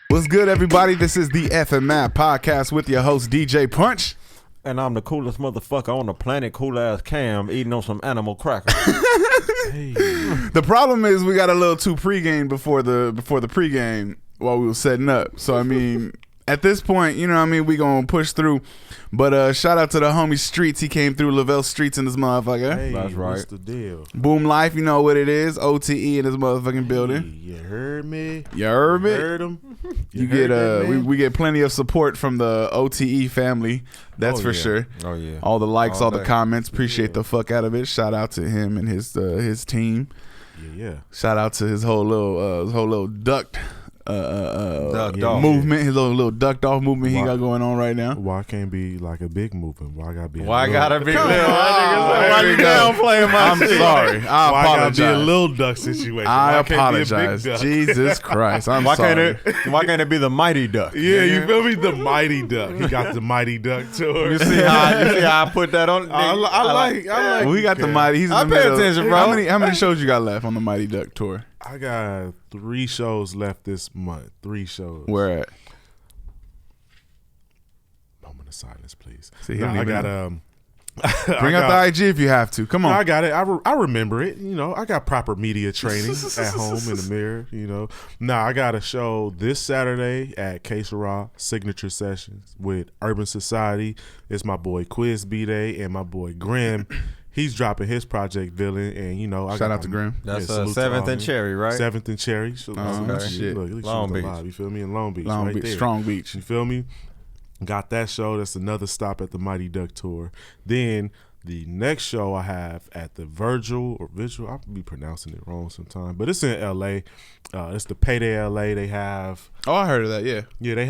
What's good, everybody? This is the FMI podcast with your host, DJ Punch. And I'm the coolest motherfucker on the planet, cool ass Cam, eating on some animal crackers. Hey. The problem is we got a little too pregame before the pregame while we were setting up. So, I mean, at this point, you know what I mean, we going to push through. But shout out to the homie Streets. He came through Lavell Streets in this motherfucker. Hey, that's right. What's the deal? Boom Life, you know what it is. OTE in this motherfucking building. You heard me? You heard me? Heard him? You get we get plenty of support from the OTE family. That's for sure. Oh yeah. All the likes, all the comments. Appreciate the fuck out of it. Shout out to him and his team. Yeah. Shout out to his whole little ducked Ducked movement. His little ducked off movement he got going on right now. Why can't be like a big movement? Why gotta be? Why gotta be little? Why you downplaying my I'm shit? sorry. I apologize. Why gotta be a little duck situation? I Why can't be a big apologize. duck? Jesus Christ. I'm Why sorry. why can't it be the mighty duck? Yeah, you feel me? The mighty duck. He got the mighty duck tour. You see how I put that on? I like. Well, he got the mighty. He's in I the pay middle. attention, bro. How many shows you got left on the Mighty Duck tour? I got 3 shows left this month. 3 shows. Where at? Moment of silence, please. See, he Nah, don't I even got know. Bring out the IG if you have to. Come on. I got it. I remember it. You know, I got proper media training at home in the mirror. You know, I got a show this Saturday at K Sarah Signature Sessions with Urban Society. It's my boy Quiz B-Day and my boy Grim. He's dropping his project Villain, and you know, Shout out to Grim. That's 7th and Cherry, right? 7th and Cherry. So, shit. Look, Long Beach. Alive, you feel me? In Long Beach, Long right Beach, there. Strong Beach. You feel me? Got that show. That's another stop at the Mighty Duck Tour. Then the next show I have at the Virgil, I'll be pronouncing it wrong sometime, but it's in LA. It's the Payday LA. They have. Oh, I heard of that. Yeah. Yeah, they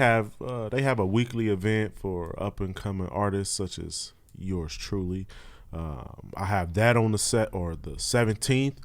have a weekly event for up and coming artists such as yours truly. I have that on the 17th.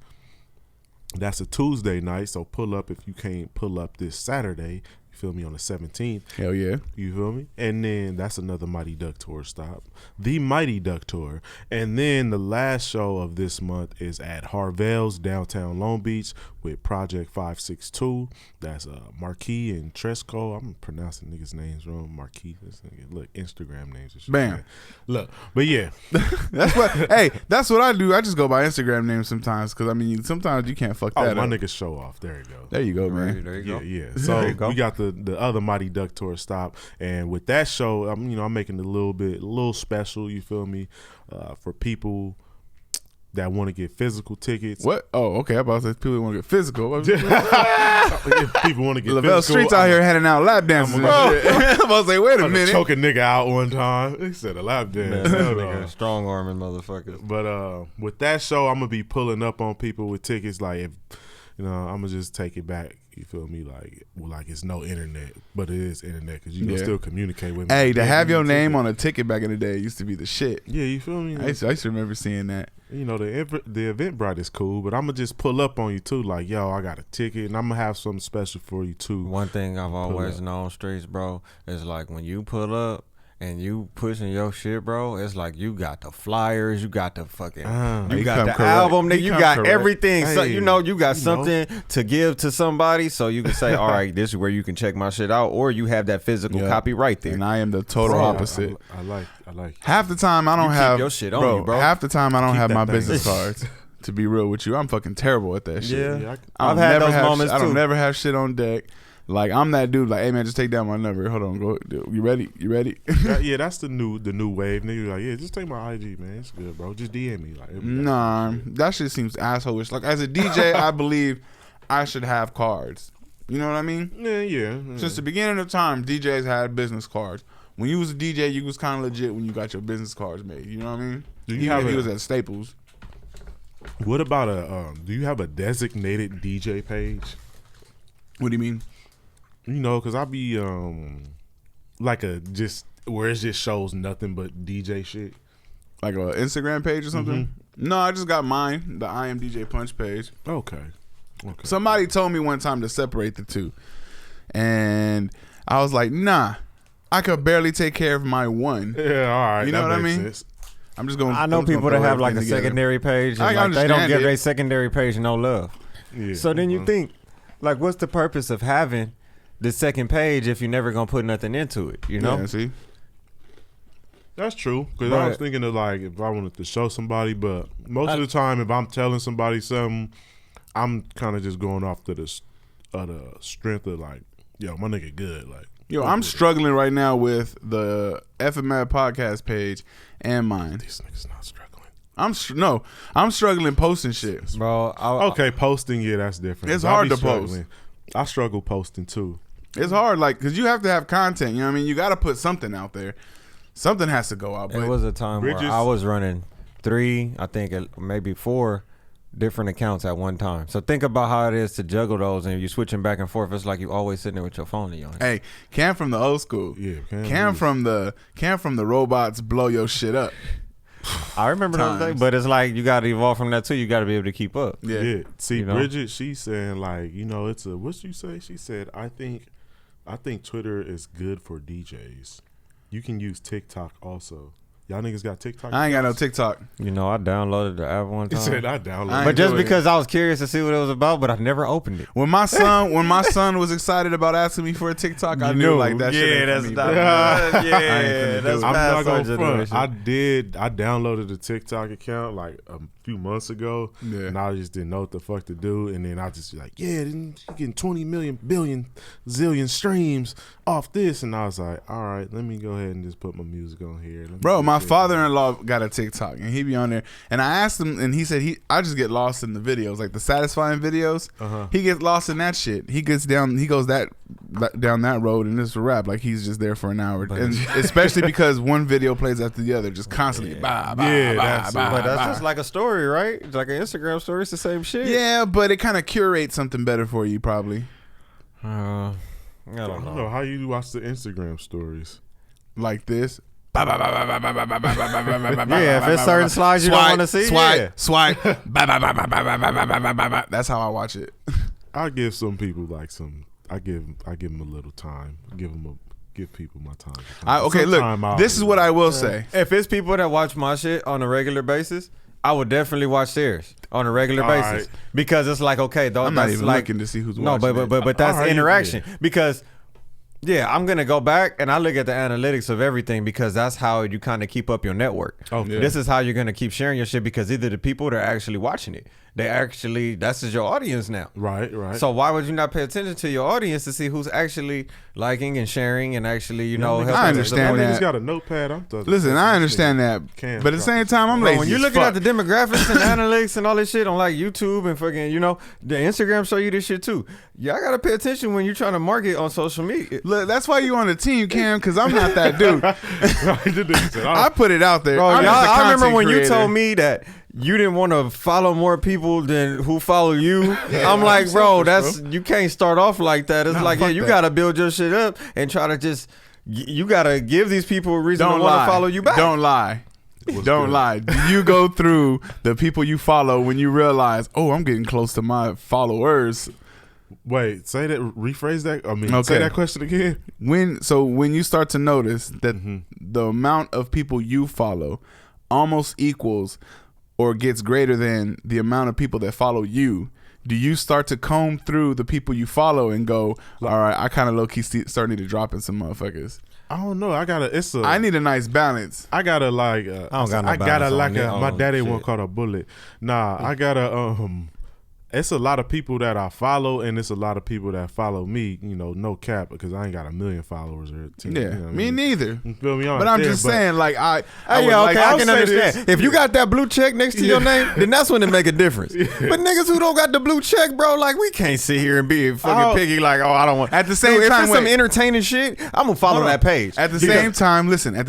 That's a Tuesday night, so pull up if you can't pull up this Saturday. You feel me, on the 17th. Hell yeah. You feel me? And then that's another Mighty Duck Tour stop. The Mighty Duck Tour. And then the last show of this month is at Harvell's downtown Long Beach with Project 562. That's Marquis and Tresco. I'm pronouncing niggas' names wrong. Marquis. Look, Instagram names. And shit. Bam. Look, but yeah. That's what I do. I just go by Instagram names sometimes because, I mean, sometimes you can't fuck that my up. niggas show off. There you go. There you go, man. There you go. Yeah. So you go. we got the other Mighty Duck Tour stop, and with that show, I'm making it a little special. You feel me? For people that want to get physical tickets. What? Oh, okay. I'm about to say people want to get physical. If people want to get Lavell physical, Streets out here handing out lap dances. I'm about to say, wait a minute. Choke a nigga out one time. He said a lap dance. Nigga, strong arming motherfuckers. But with that show, I'm gonna be pulling up on people with tickets. Like, if I'm gonna just take it back. You feel me? Like it's no internet, but it is internet because you can still communicate with me. Hey, to have your name on a ticket back in the day used to be the shit. Yeah, you feel me? I used to remember seeing that. You know, the Eventbrite is cool, but I'm gonna just pull up on you too. Like, yo, I got a ticket, and I'm gonna have something special for you too. One thing I've always known, Streets, bro, is like when you pull up and you pushing your shit, bro, it's like you got the flyers, you got the fucking, you got the album, nigga, you got everything. Hey, so you got something to give to somebody, so you can say, all right, this is where you can check my shit out, or you have that physical copy right there. And I am the total opposite. I like. Half the time I don't have your shit on you, bro. Half the time I don't have my that thing. business cards. To be real with you, I'm fucking terrible at that shit. Yeah, I've had those moments too. I don't never have shit on deck. Like, I'm that dude. Like, hey man, just take down my number. Hold on, go. You ready? Yeah, that's the new wave. Niggas like, yeah, just take my IG, man. It's good, bro. Just DM me. Like, nah, that shit seems assholeish. Like, as a DJ, I believe I should have cards. You know what I mean? Yeah. Since the beginning of time, DJs had business cards. When you was a DJ, you was kind of legit when you got your business cards made. You know what I mean? He was at Staples. What about do you have a designated DJ page? What do you mean? You know, because I be like a just where it just shows nothing but DJ shit? Like an Instagram page or something? Mm-hmm. No, I just got mine, the I Am DJ Punch page. Okay. Somebody told me one time to separate the two. And I was like, nah, I could barely take care of my one. Yeah, all right. You know what I mean? Sense. I'm just going. I know people that have like a secondary page, and like they don't give their secondary page no love. Yeah. So then you think, like, what's the purpose of having the second page if you're never gonna put nothing into it? You know? Yeah, see. That's true. Because I was thinking of like if I wanted to show somebody, but most of the time if I'm telling somebody something, I'm kind of just going off to the strength of like, yo, my nigga good. Like, yo, I'm struggling right now with the FMAD podcast page and mine. These niggas not struggling. I'm struggling posting shit, bro. Okay, posting, yeah, that's different. It's hard to post. I struggle posting too. It's hard, like, because you have to have content. You know what I mean? You got to put something out there. Something has to go out. It was a time where I was running 3, I think maybe 4 different accounts at one time. So think about how it is to juggle those, and you're switching back and forth. It's like you always sitting there with your phone in your hand. Hey, Cam from the old school. Yeah, Cam from the robots blow your shit up. I remember those days, but it's like you got to evolve from that too. You got to be able to keep up. Yeah. See, you know? Bridget, she's saying like, you know, it's a what you say? She said, I think Twitter is good for DJs. You can use TikTok also. Y'all niggas got TikTok? I ain't got no TikTok. You know, I downloaded the app one time. He said I downloaded it. But just because I was curious to see what it was about, but I never opened it. When my son was excited about asking me for a TikTok, I knew like that shit. Yeah, that's not. That's I'm not gonna front. I downloaded a TikTok account like a few months ago, and I just didn't know what the fuck to do. And then I just like, then you getting 20 million billion zillion streams off this, and I was like, all right, let me go ahead and just put my music on here. Bro, my father-in-law got a TikTok, and he be on there. And I asked him, and he said I just get lost in the videos, like the satisfying videos. He gets lost in that shit. He goes down that road, and it's a wrap. Like he's just there for an hour, and especially because one video plays after the other, just constantly. But that's just like a story, right? It's like an Instagram story. It's the same shit. Yeah, but it kind of curates something better for you, probably. I don't know how you watch the Instagram stories like this. Yeah, if it's certain slides you don't want to see, swipe. That's how I watch it. I give some people like I give them a little time. Give people my time. Okay, look, this is what I will say. If it's people that watch my shit on a regular basis, I would definitely watch theirs on a regular basis because it's like, okay, though, I'm not even looking to see who's watching. No, but that's interaction because. Yeah, I'm going to go back and I look at the analytics of everything because that's how you kind of keep up your network. Okay. This is how you're going to keep sharing your shit because either the people that are actually watching it, that's your audience now. Right. So why would you not pay attention to your audience to see who's actually liking and sharing and actually, helping? I understand that. He's got a notepad. Listen, I understand that. But at the same time, I'm lazy. When you're looking at the demographics and analytics and all this shit on like YouTube and fucking, the Instagram show you this shit too. Yeah, I got to pay attention when you're trying to market on social media. Look, that's why you on the team, Cam, because I'm not that dude. I put it out there. Bro, I remember when you told me that you didn't want to follow more people than who follow you. I'm like, bro, you can't start off like that. It's like, you got to build your shit up and try to just, you got to give these people a reason to want to follow you back. Don't lie. Don't lie. Do you go through the people you follow when you realize, I'm getting close to my followers? Wait, rephrase that. Say that question again. When you start to notice that the amount of people you follow almost equals or gets greater than the amount of people that follow you, do you start to comb through the people you follow and go, all right, I kind of low key starting to drop in some motherfuckers? I don't know. I need a nice balance. I gotta like. My daddy one called a bullet. Nah, I gotta It's a lot of people that I follow, and it's a lot of people that follow me. No cap, because I ain't got 1 million followers or 10. Yeah, me neither. You feel me? But I'm just saying, like I can understand. If you got that blue check next to your name, then that's when it make a difference. Yeah. But niggas who don't got the blue check, bro, like we can't sit here and be fucking piggy. Like, I don't want. At the same time, if it's some entertaining shit, I'm gonna follow that page. At the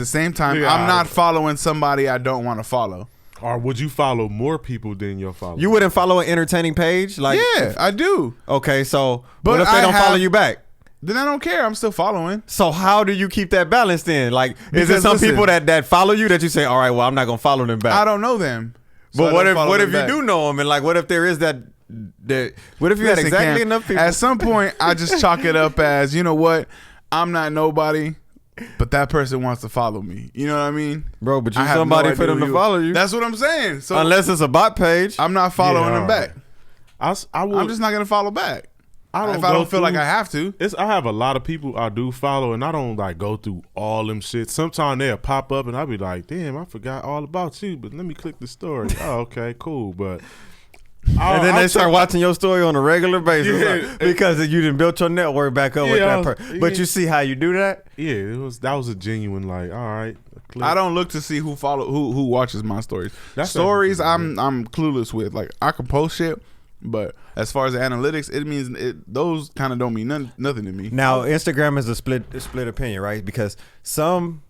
same time, I'm not following somebody I don't want to follow. Or would you follow more people than your followers? You wouldn't follow an entertaining page? Like, yeah, I do. Okay, so what if they don't follow you back? then I don't care. I'm still following. So how do you keep that balance then? Like, is there some listen, people that follow you that you say, all right, well, I'm not gonna follow them back? I don't know them. So But what if you do know them, and like, what if there is that what if you had exactly enough people? At some point, I just chalk it up as, you know what, I'm not nobody, but that person wants to follow me. You know what I mean, bro? But you're somebody for them to follow you. That's what I'm saying. So unless it's a bot page, I'm not following them back. I'm just not gonna follow back. If I don't feel like I have to. I have a lot of people I do follow, and I don't like go through all them shit. Sometimes they'll pop up, and I'll be like, "Damn, I forgot all about you." But let me click the story. Oh, okay, cool. But and then they start watching your story on a regular basis because you didn't build your network back up with that person. But you see how you do that? Yeah, that was a genuine like. All right. I don't look to see who watches my stories. Stories I'm clueless with. Like I can post shit. But as far as the analytics, it means those kind of don't mean nothing to me. Now, Instagram is a split opinion, right? Because some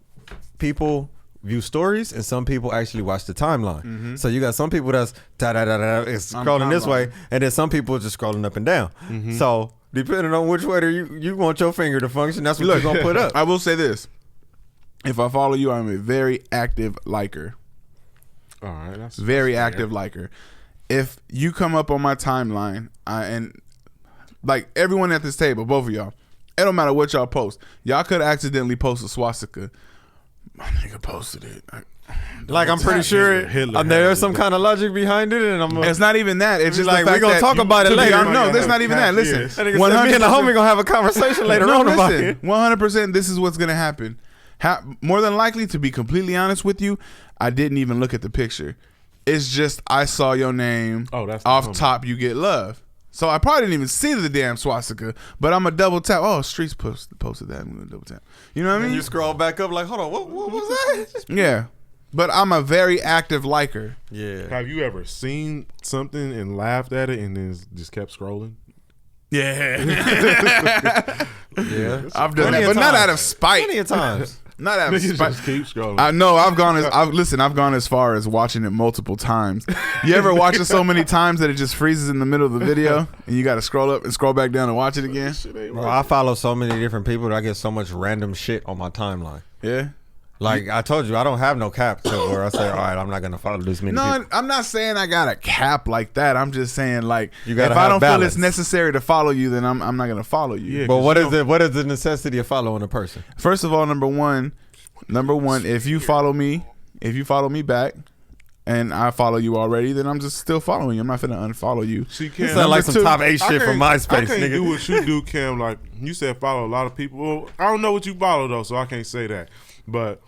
people view stories and some people actually watch the timeline. Mm-hmm. So you got some people that's it's scrolling this way, and then some people just scrolling up and down. Mm-hmm. So depending on which way you want your finger to function, that's what you're gonna put up. I will say this: if I follow you, I'm a very active liker. All right, that's very active liker. If you come up on my timeline, and like everyone at this table, both of y'all, it don't matter what y'all post. Y'all could accidentally post a swastika. My nigga posted it. Like I'm pretty sure there's some kind of logic behind it, and it's not even that. It's just like we're gonna talk about it later. No, that's not even that. Listen, 100%. Me and the homie gonna have a conversation later on about it. 100%. This is what's gonna happen. More than likely, to be completely honest with you, I didn't even look at the picture. It's just I saw your name off top. You get love. So I probably didn't even see the damn swastika, but I'm a double tap. Oh, Streets posted that. I'm gonna double tap. You know what I mean? And you scroll back up like, hold on, what was that? Yeah, but I'm a very active liker. Yeah. Have you ever seen something and laughed at it and then just kept scrolling? Yeah. Yeah. I've done that, but not out of spite. Plenty of times. Not out of spite. Just keep scrolling. I know. I've gone as far as watching it multiple times. You ever watch it so many times that it just freezes in the middle of the video and you got to scroll up and scroll back down and watch it again? Bro, I follow so many different people that I get so much random shit on my timeline. Yeah. Like I told you, I don't have no cap to where I say, all right, I'm not gonna follow this many people. No, I'm not saying I got a cap like that. I'm just saying like if I don't feel it's necessary to follow you, then I'm not gonna follow you. Yeah, but what is the necessity of following a person? First of all, number one, if you follow me back, and I follow you already, then I'm just still following you. I'm not finna unfollow you. This sound like some top 8 shit from MySpace, I can't nigga. do what you do, Cam. Like you said, follow a lot of people. Well, I don't know what you follow though, so I can't say that. But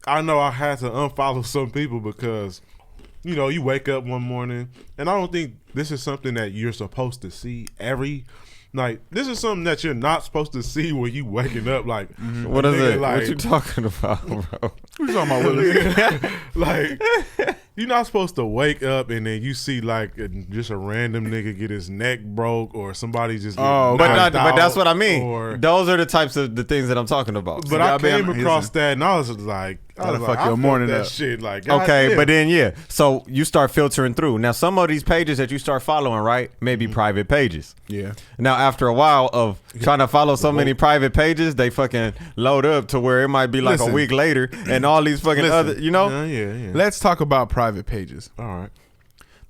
I know I had to unfollow some people because, you know, you wake up one morning, and I don't think this is something that you're supposed to see like, this is something that you're not supposed to see when you waking up. Like, what is it? Like, what you talking about, bro? What you talking about, Willis? Like, you're not supposed to wake up and then you see like just a random nigga get his neck broke or somebody just. But that's what I mean. Those are the types of the things that I'm talking about. But I came across that and I was like, fuck your morning that up. shit. Like, okay, but then so you start filtering through. Now some of these pages that you start following, right, may be private pages. Yeah. Now after a while of trying to follow so many private pages, they fucking load up to where it might be like a week later, and all these fucking other, you know. Yeah. Let's talk about private pages. All right.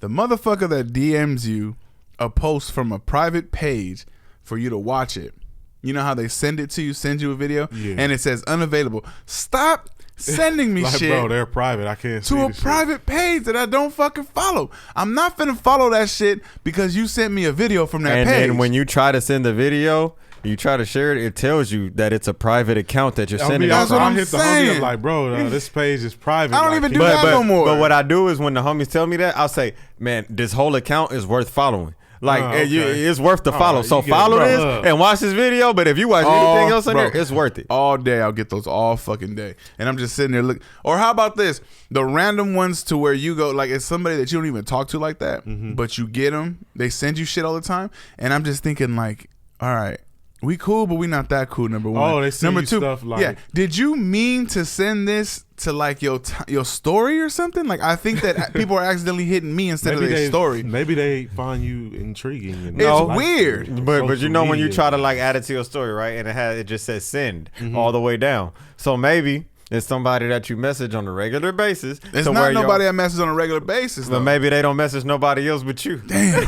The motherfucker that DMs you a post from a private page for you to watch it. You know how they send it to you, send you a video, and it says unavailable. Stop sending me like, shit. Bro, they're private. I can't see to a private page that I don't fucking follow. I'm not finna follow that shit because you sent me a video from that page. And then when you try to send the video, you try to share it, it tells you that it's a private account that you're sending. That's what I'm hit the saying. homie, I'm like, bro, this page is private. I don't even do that no more. But what I do is when the homies tell me that, I'll say, man, this whole account is worth following. Like, it's worth to follow. So follow this and watch this video. But if you watch anything else in there, it's worth it. All day, I'll get those all fucking day. And I'm just sitting there looking. Or how about this? The random ones to where you go, like it's somebody that you don't even talk to like that, but you get them. They send you shit all the time. And I'm just thinking like, all right, We cool, but we not that cool. Number one. Oh, they send number you two. stuff like, yeah. Did you mean to send this to like your story or something? Like I think that people are accidentally hitting me instead of their story. Maybe they find you intriguing. And it's weird. But you know when you try to like add it to your story, right? And it just says send all the way down. So maybe it's somebody that you message on a regular basis. It's not nobody I message on a regular basis. But maybe they don't message nobody else but you. Damn.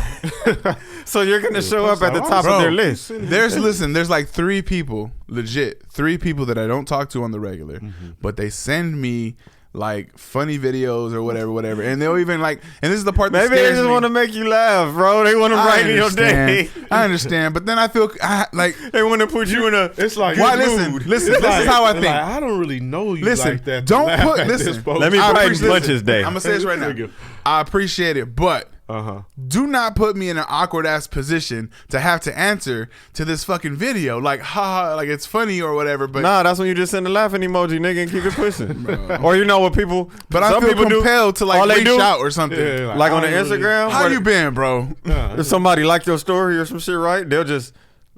So you're gonna show up at the top of their list. There's like 3 people, legit 3 people that I don't talk to on the regular, but they send me like funny videos or whatever, and they'll even like, and this is the part that maybe they just want to make you laugh, bro. They want to brighten your day. I understand, but then I feel like they want to put you in a. It's like, why? Listen. This is how I think. Like, I don't really know you like that. Don't put. Listen. Let me brighten Punch's day. I'm gonna say this right now. I appreciate it, but. Do not put me in an awkward ass position to have to answer to this fucking video. Like, haha, like it's funny or whatever. But nah, that's when you just send a laughing emoji, nigga, and keep it pushing. Or you know what people? But I feel compelled to like reach out or something. Yeah, like on the Instagram. How you been, bro? If somebody liked your story or some shit, right? They'll just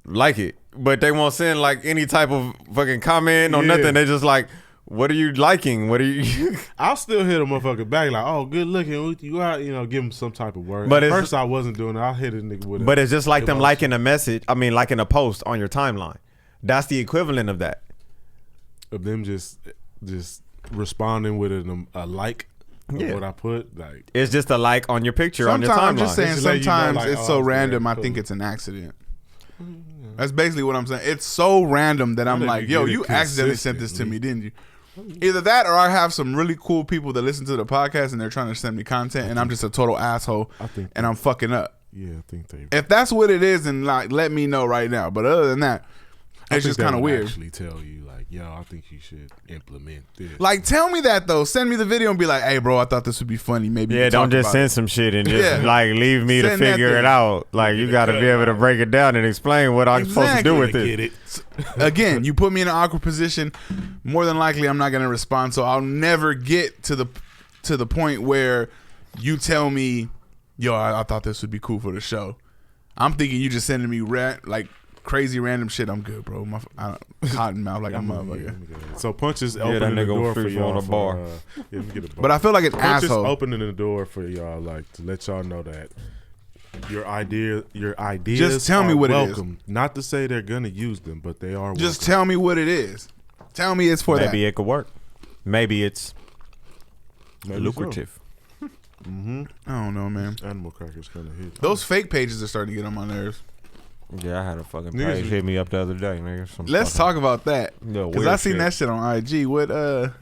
like it, but they won't send like any type of fucking comment or nothing. They just like. What are you liking? What are you? I'll still hit a motherfucker back like, oh, good looking. You out, give him some type of word. But at first, I wasn't doing it. I'll hit a nigga with it. But it's just like them liking a message. I mean, liking a post on your timeline. That's the equivalent of that. Of them just responding with a like. Yeah. What I put, like it's just a like on your picture on your timeline. I'm just saying, sometimes like, it's so random. I think it's an accident. That's basically what I'm saying. It's so random that I'm like, yo, you accidentally sent this to me, didn't you? Either that or I have some really cool people that listen to the podcast and they're trying to send me content and I'm just a total asshole and I'm fucking up. Yeah, I think they. If that's what it is, then like let me know right now. But other than that, it's just kind of weird. Actually, tell you like, yo, I think you should implement this. Like, tell me that though. Send me the video and be like, hey, bro, I thought this would be funny. Maybe don't just send some shit and just like leave me to figure it out. Like you got to be able to break it down and explain what I'm supposed to do with it. Again, you put me in an awkward position. More than likely, I'm not gonna respond. So I'll never get to the point where you tell me, yo, I thought this would be cool for the show. I'm thinking you just sending me like crazy random shit. I'm good, bro. Cotton mouth like I'm motherfucker. So Punch is opening the door for y'all. On a bar. But I feel like an Punch asshole. is opening the door for y'all, like to let y'all know that your ideas. Just tell me what welcome. It is. Not to say they're gonna use them, but they are. Just tell me what it is. Tell me it's for that. Maybe it could work. Maybe it's lucrative. So. I don't know, man. Animal crackers kind of hit. Those fake pages are starting to get on my nerves. Yeah, I had a fucking page hit me up the other day, nigga. Let's talk about that. Because I seen that shit on IG. What had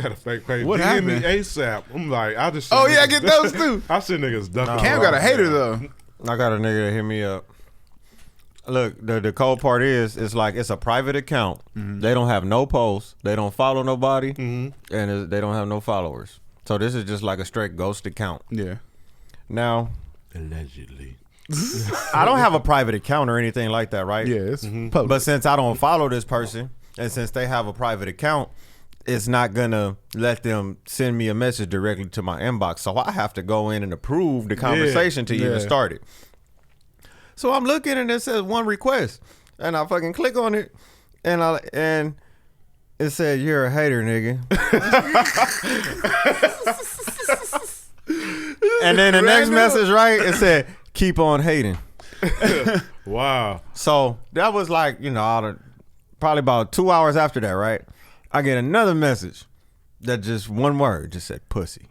a fake page. What happened? happened? ASAP. I'm like, I just. Oh yeah, I get those too. I see niggas ducking. Cam got a hater though. I got a nigga that hit me up. Look, the cold part is, it's like it's a private account. They don't have no posts. They don't follow nobody, and they don't have no followers. So this is just like a straight ghost account. Yeah. Now, allegedly. I don't have a private account or anything like that, right? Yeah, it's public. But since I don't follow this person, and since they have a private account, it's not gonna let them send me a message directly to my inbox. So I have to go in and approve the conversation to even start it. So I'm looking and it says one request, and I fucking click on it, and it said you're a hater, nigga. And then the next message, right? It said keep on hating. Wow. So that was like, probably about 2 hours after that, right? I get another message that just one word just said pussy.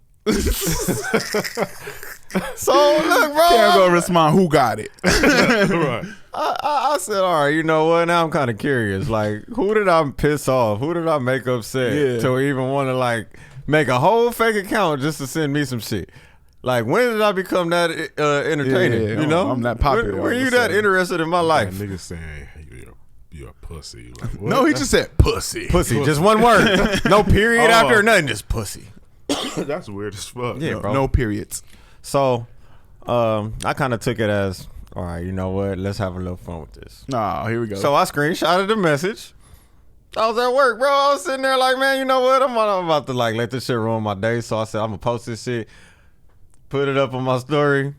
So look, bro, Can't go respond. Who got it? Right. I said, all right, you know what? Now I'm kind of curious. Like, who did I piss off? Who did I make upset to even want to like make a whole fake account just to send me some shit? Like, when did I become that entertaining? Yeah, you know, I'm that popular. Were you that interested in my life? Niggas saying, hey, you're a pussy. Like, what? No, he just said pussy. Pussy, just one word. No period after nothing, just pussy. That's weird as fuck. Yeah, bro. No periods. So, I kind of took it as, all right, you know what? Let's have a little fun with this. Oh, here we go. So I screenshotted the message. I was at work, bro. I was sitting there like, man, you know what? I'm about to like let this shit ruin my day. So I said, I'm gonna post this shit, put it up on my story,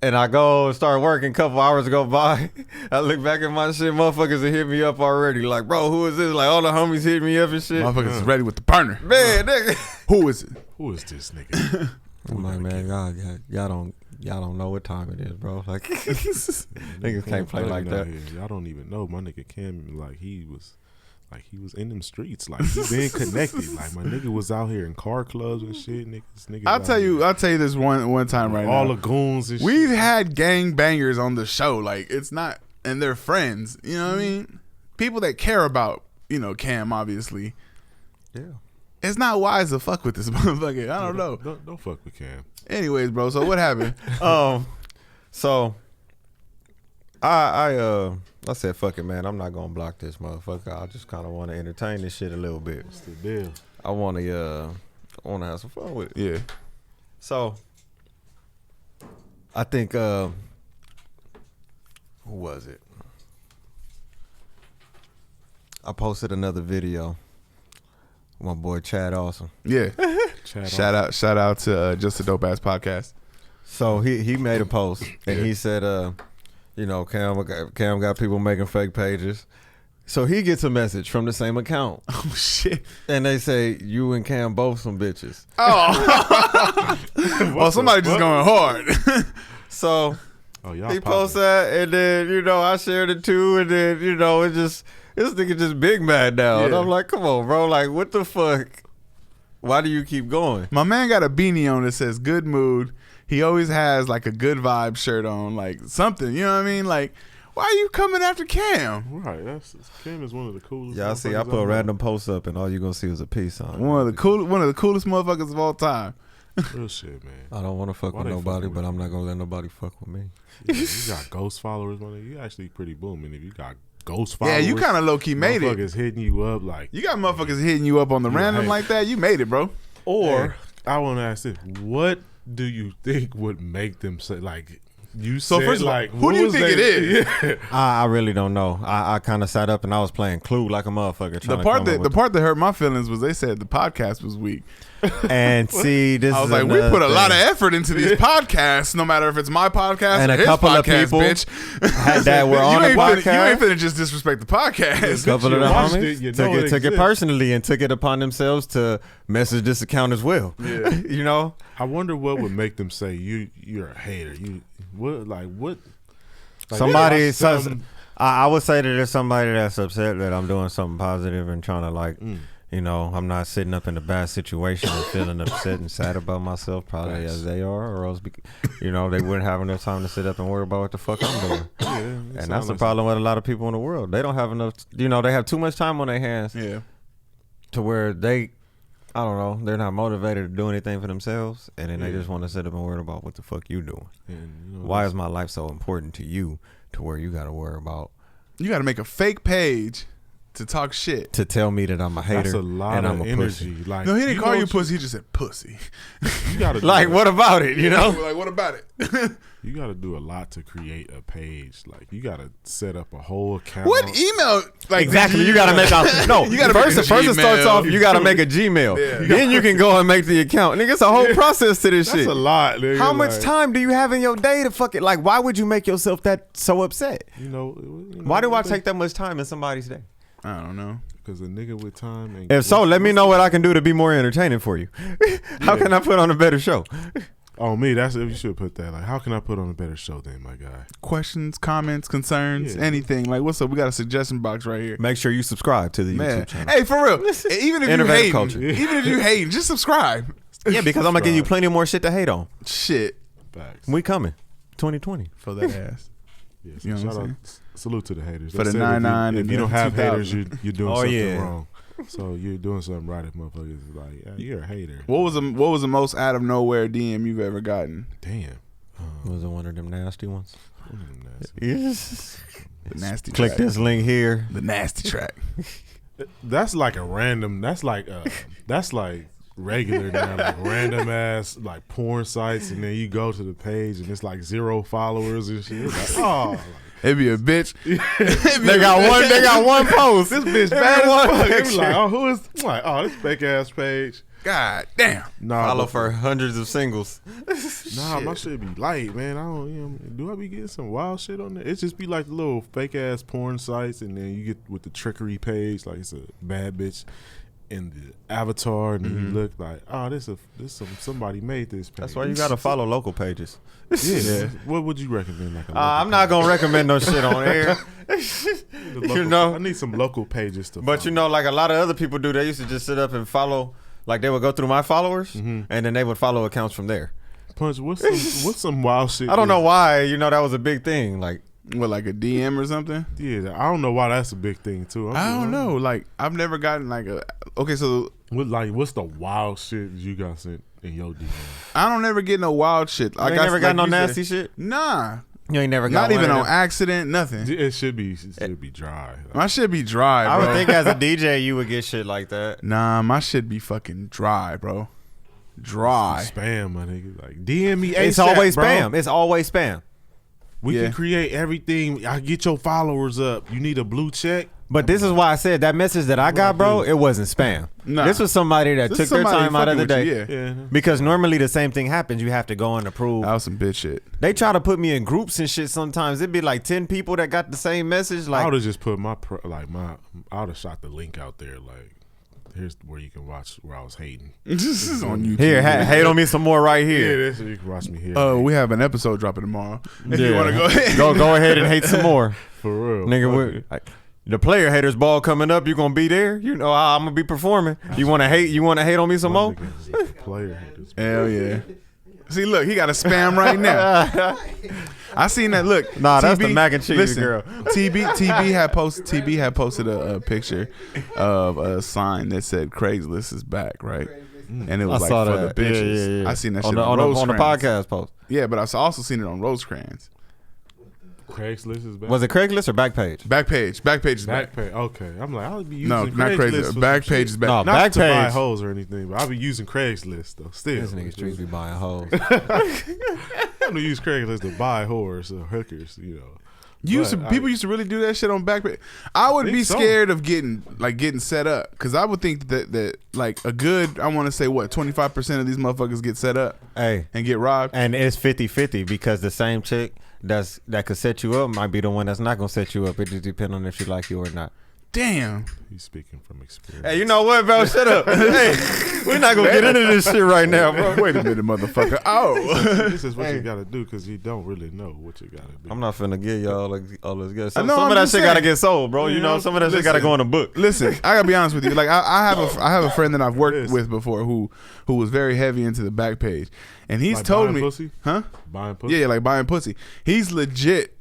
And I go start working. A couple hours go by. I look back at my shit. Motherfuckers have hit me up already. Like, bro, who is this? Like, all the homies hit me up and shit. Motherfuckers is ready with the burner. Man, nigga. Who is it? Who is this nigga? I'm like, man, y'all don't know what time it is, bro. Like, niggas can't play like that. Y'all don't even know. My nigga Cam, like he was in them streets, like he been connected. Like my nigga was out here in car clubs and shit. Niggas. I'll tell you this one time right now. All the goons and shit. We've had gang bangers on the show. Like it's not, and they're friends. You know what I mean? People that care about, Cam, obviously. Yeah. It's not wise to fuck with this motherfucker. I don't know. Don't fuck with Cam. Anyways, bro. So what happened? So I said, fuck it, man. I'm not gonna block this motherfucker. I just kind of want to entertain this shit a little bit. What's the deal? I want to have some fun with it. Yeah. So I think who was it? I posted another video. My boy Chad Awesome. Yeah. Shout out to Just a Dope Ass Podcast. So he made a post and he said, Cam got people making fake pages. So he gets a message from the same account. Oh shit. And they say, you and Cam both some bitches. Oh. Well, somebody just going hard. So y'all he posted that and then, I shared it too, and then, it just this nigga just big mad now. Yeah. And I'm like, come on, bro. Like, what the fuck? Why do you keep going? My man got a beanie on that says good mood. He always has like a good vibe shirt on, like something. You know what I mean? Like, why are you coming after Cam? Right. Cam is one of the coolest. Yeah, I see. I put a random post up, and all you gonna see is a peace sign. One of the coolest motherfuckers of all time. Real shit, man. I don't want to fuck with nobody, but I'm not gonna let nobody fuck with me. Yeah, you got ghost followers, man. You actually pretty booming if you got ghost followers. Yeah, you kind of low key made it. Motherfuckers hitting you up like you got motherfuckers hitting you up on the random like that. You made it, bro. Or I want to ask this: what do you think would make them say like? So first of all, like, who do you think it is? Yeah. I really don't know. I kind of sat up and I was playing Clue like a motherfucker. The part that hurt my feelings was they said the podcast was weak. And see, this I was like, we put a lot of effort into these podcasts, no matter if it's my podcast and or a his couple podcast, of people bitch. that were on the podcast. You ain't finna just disrespect the podcast. A couple of the homies took it personally and took it upon themselves to message this account as well. Yeah. I wonder what would make them say you're a hater. What? Like, somebody says. I would say that there's somebody that's upset that I'm doing something positive and trying to like. I'm not sitting up in a bad situation and feeling upset and sad about myself, probably as they are, or else, they wouldn't have enough time to sit up and worry about what the fuck I'm doing. And that's the problem with a lot of people in the world. They don't have enough, they have too much time on their hands to where they're not motivated to do anything for themselves, and then they just want to sit up and worry about what the fuck you doing. Why is my life so important to you to where you got to worry about? You got to make a fake page to talk shit. To tell me that I'm a hater. That's a lot and of I'm a energy. pussy. Like, no, he didn't call you pussy. He just said pussy. You gotta like, what about it, Like, what about it? You got to do a lot to create a page. Like, you got to set up a whole account. What email? Like, exactly. You got to make first it starts off, you got to make a Gmail. Yeah. Then you can go and make the account. Nigga, it's a whole process to this shit. That's a lot, nigga. How much time do you have in your day to fuck it? Like, why would you make yourself that so upset? Why do I take that much time in somebody's day? I don't know. Because a nigga with time. And if so, let me know what I can do to be more entertaining for you. How can I put on a better show? Oh, me, that's if you should put that. Like, how can I put on a better show then, my guy? Questions, comments, concerns, anything. Like, what's up? We got a suggestion box right here. Make sure you subscribe to the YouTube channel. Hey, for real. Even if you hating, just subscribe. Yeah, because I'm going to give you plenty more shit to hate on. Shit. Facts. We coming. 2020. For that ass. Yeah, so shout out, salute to the haters. For the 99. If you don't have haters, you're doing something wrong. So you're doing something right if motherfuckers is like, yeah, you're a hater. What was the most out of nowhere DM you've ever gotten? Damn. Was it one of them nasty ones? Yes. The nasty Click track. this link here. The nasty track. That's like a random, that's like regular now, like random ass like porn sites, and then you go to the page and it's like 0 followers and shit. It's like, it'd be a bitch. They got one post. This bitch bad as fuck. It's like, who is? Like, this fake ass page. God damn. Nah, Follow for hundreds of singles. Nah, my shit be light, man. I don't. Do I be getting some wild shit on there? It just be like the little fake ass porn sites, and then you get with the trickery page, like it's a bad bitch in the avatar, and then you look like, oh, somebody made this page. That's why you gotta follow local pages. Yeah. What would you recommend? Like I'm not gonna recommend no shit on air. You know, I need some local pages to. But follow. you know, like a lot of other people do, they used to just sit up and follow. Like they would go through my followers, and then they would follow accounts from there. Punch, what's some wild shit? I don't know why. You know, that was a big thing. Like what, like a DM or something? Yeah, I don't know why that's a big thing too. I don't know. Like I've never gotten like a. Okay, so what's the wild shit you got sent in your DM? I don't ever get no wild shit. Like, you never got no nasty shit. Nah. You ain't never got not even on accident, nothing. It should be dry. My shit be dry, bro. I would think as a DJ you would get shit like that. Nah, my shit be fucking dry, bro. Dry. Spam, my nigga. Like DM me. It's always spam. It's always spam. We can create everything. I get your followers up. You need a blue check. But this is why I said that message that I got, bro, it wasn't spam. Nah. This was somebody that took their time out of the day. Yeah. Because normally the same thing happens. You have to go and approve. That was some bitch shit. They try to put me in groups and shit sometimes. It'd be like 10 people that got the same message. Like I would have just put I would have shot the link out there. Like, here's where you can watch where I was hating. This is on YouTube. Here, hate on me some more right here. Yeah, you can watch me here. We have an episode dropping tomorrow. If you want to go ahead. Go ahead and hate some more. For real. Nigga, the player haters ball coming up, you gonna be there. You know I'm gonna be performing. You wanna hate on me some more? Player haters. Hell yeah. See, look, he got a spam right now. I seen that. Look, nah, TB, that's the mac and cheese listen, girl. TB had posted a picture of a sign that said Craigslist is back, right? And it was like for the bitches. Yeah. I seen that shit on the podcast post. Yeah, but I've also seen it on Rosecrans. Craigslist is back. Was it Craigslist or Backpage? Backpage is back. Backpage. Okay, I'm like, I'll be using not Craigslist. Backpage is back. No, not Backpage. to buy hoes or anything, but I'll be using Craigslist though. Still, This nigga streets be buying hoes. I'm gonna use Craigslist to buy whores or hookers. You know, People used to really do that shit on Backpage. I would be scared of getting set up because I would think that like a good, I want to say 25% of these motherfuckers get set up and get robbed. And it's 50-50 because the same chick that could set you up might be the one that's not gonna set you up. It just depends on if she like you or not. Damn. he's speaking from experience. Hey, you know what, bro? Shut up. Hey, we're not gonna get into this shit right now, bro. Wait a minute, motherfucker. Oh, this is what you gotta do because you don't really know what you gotta do. I'm not finna give y'all all this good. Some I'm of that just shit saying. gotta get sold, bro. You know, some of that shit gotta go in a book. Listen, I gotta be honest with you. Like I have a friend that I've worked with before who was very heavy into the back page, and he's Like told buying me, pussy? huh? Buying pussy? Yeah, like buying pussy. He's legit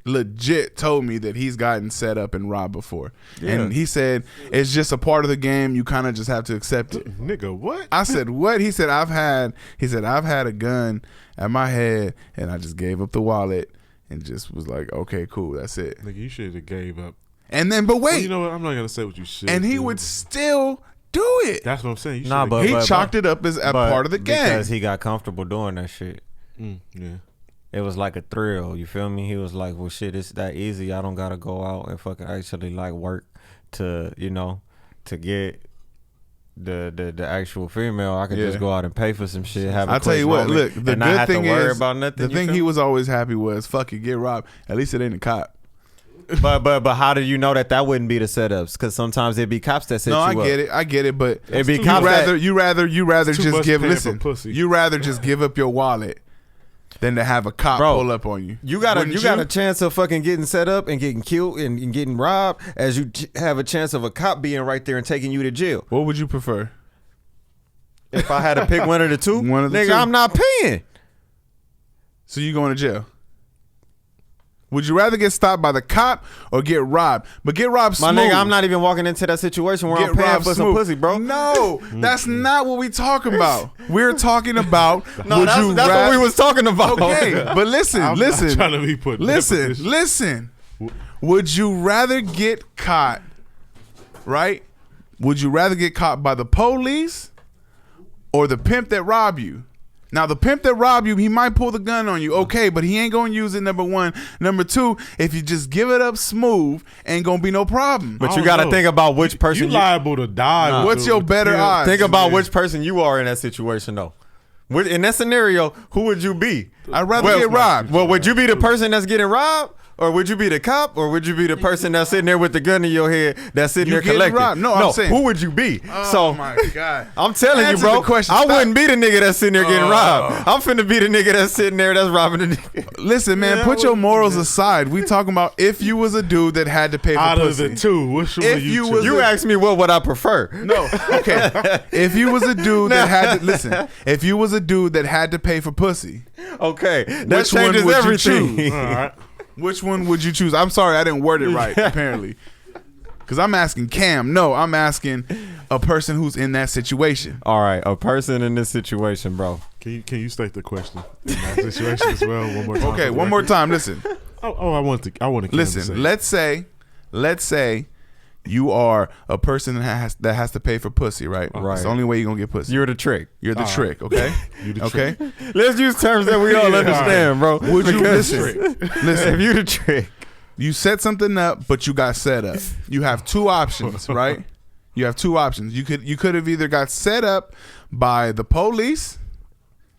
told me that he's gotten set up and robbed before, and he said it's just a part of the game. You kind of just have to accept it. Nigga, what? I said, what? He said, I've had a gun at my head, and I just gave up the wallet and just was like, okay, cool, that's it. Nigga, you should have gave up. And then, but wait, Well, you know what? I'm not gonna say what you should. and he do. would still do it. That's what I'm saying. You Nah, should've but He chalked it up as a part of the game. because he got comfortable doing that shit. yeah. It was like a thrill. You feel me? He was like, well, shit, it's that easy. I don't gotta go out and fucking actually like work to, you know, to get the actual female. I could just go out and pay for some shit. Have a I'll tell you what. moment, Look, the and not good have thing to worry is, about nothing. the thing he was always happy was, fuck it, get robbed. At least it ain't a cop. But how do you know that wouldn't be the setups? Because sometimes it'd be cops that set you up. No, I get it, but It'd be you cops rather that, you rather too just much give paying for listen. pussy. You rather just give up your wallet than to have a cop pull up on you. You got a chance of fucking getting set up and getting killed and getting robbed as you have a chance of a cop being right there and taking you to jail. What would you prefer? If I had to pick one of the two, One of the nigga, two. I'm not paying. So you going to jail? Would you rather get stopped by the cop or get robbed? But get robbed My smooth. nigga, I'm not even walking into that situation where I'm paying robbed for some smooth. pussy, bro. No, that's not what we talking about. We're talking about No, would that's, you that's what we was talking about. Okay, but listen, I'm not trying to be put in that position. listen. Would you rather get caught, right? Would you rather get caught by the police or the pimp that robbed you? Now, the pimp that robbed you, he might pull the gun on you. Okay, but he ain't going to use it, number one. Number two, if you just give it up smooth, ain't going to be no problem. But you got to think about which person you liable to die. Nah. What's your better odds? Think about which person you are in that situation, though. In that scenario, who would you be? I'd rather get robbed. Well, would you be the person that's getting robbed? Or would you be the cop? Or would you be the person that's sitting there with the gun in your head that's sitting there collecting? Robbed. No, I'm saying. Who would you be? Oh, my God. I'm telling you, bro. I wouldn't be the nigga that's sitting there getting robbed. I'm finna be the nigga that's sitting there that's robbing the nigga. Listen, man, put your morals aside. We talking about if you was a dude that had to pay for pussy. Out of the two, which one would you choose? You asked me what would I prefer. No, okay. If you was a dude that had to, listen, if you was a dude that had to pay for pussy. Okay, that changes everything. All right. Which one would you choose? I'm sorry, I didn't word it right, apparently. Because I'm asking Cam. No, I'm asking a person who's in that situation. All right, a person in this situation, bro. Can you state the question in that situation as well one more time? Okay, one more time. Listen. I want to listen. Let's say you are a person that has to pay for pussy, right? Right. It's the only way you're gonna get pussy. You're the trick. You're the trick, okay? You the okay. Trick. Let's use terms that we all understand, bro. Would you listen? Listen. If you the trick, you set something up, but you got set up. You have two options, right? You have two options. You could have either got set up by the police,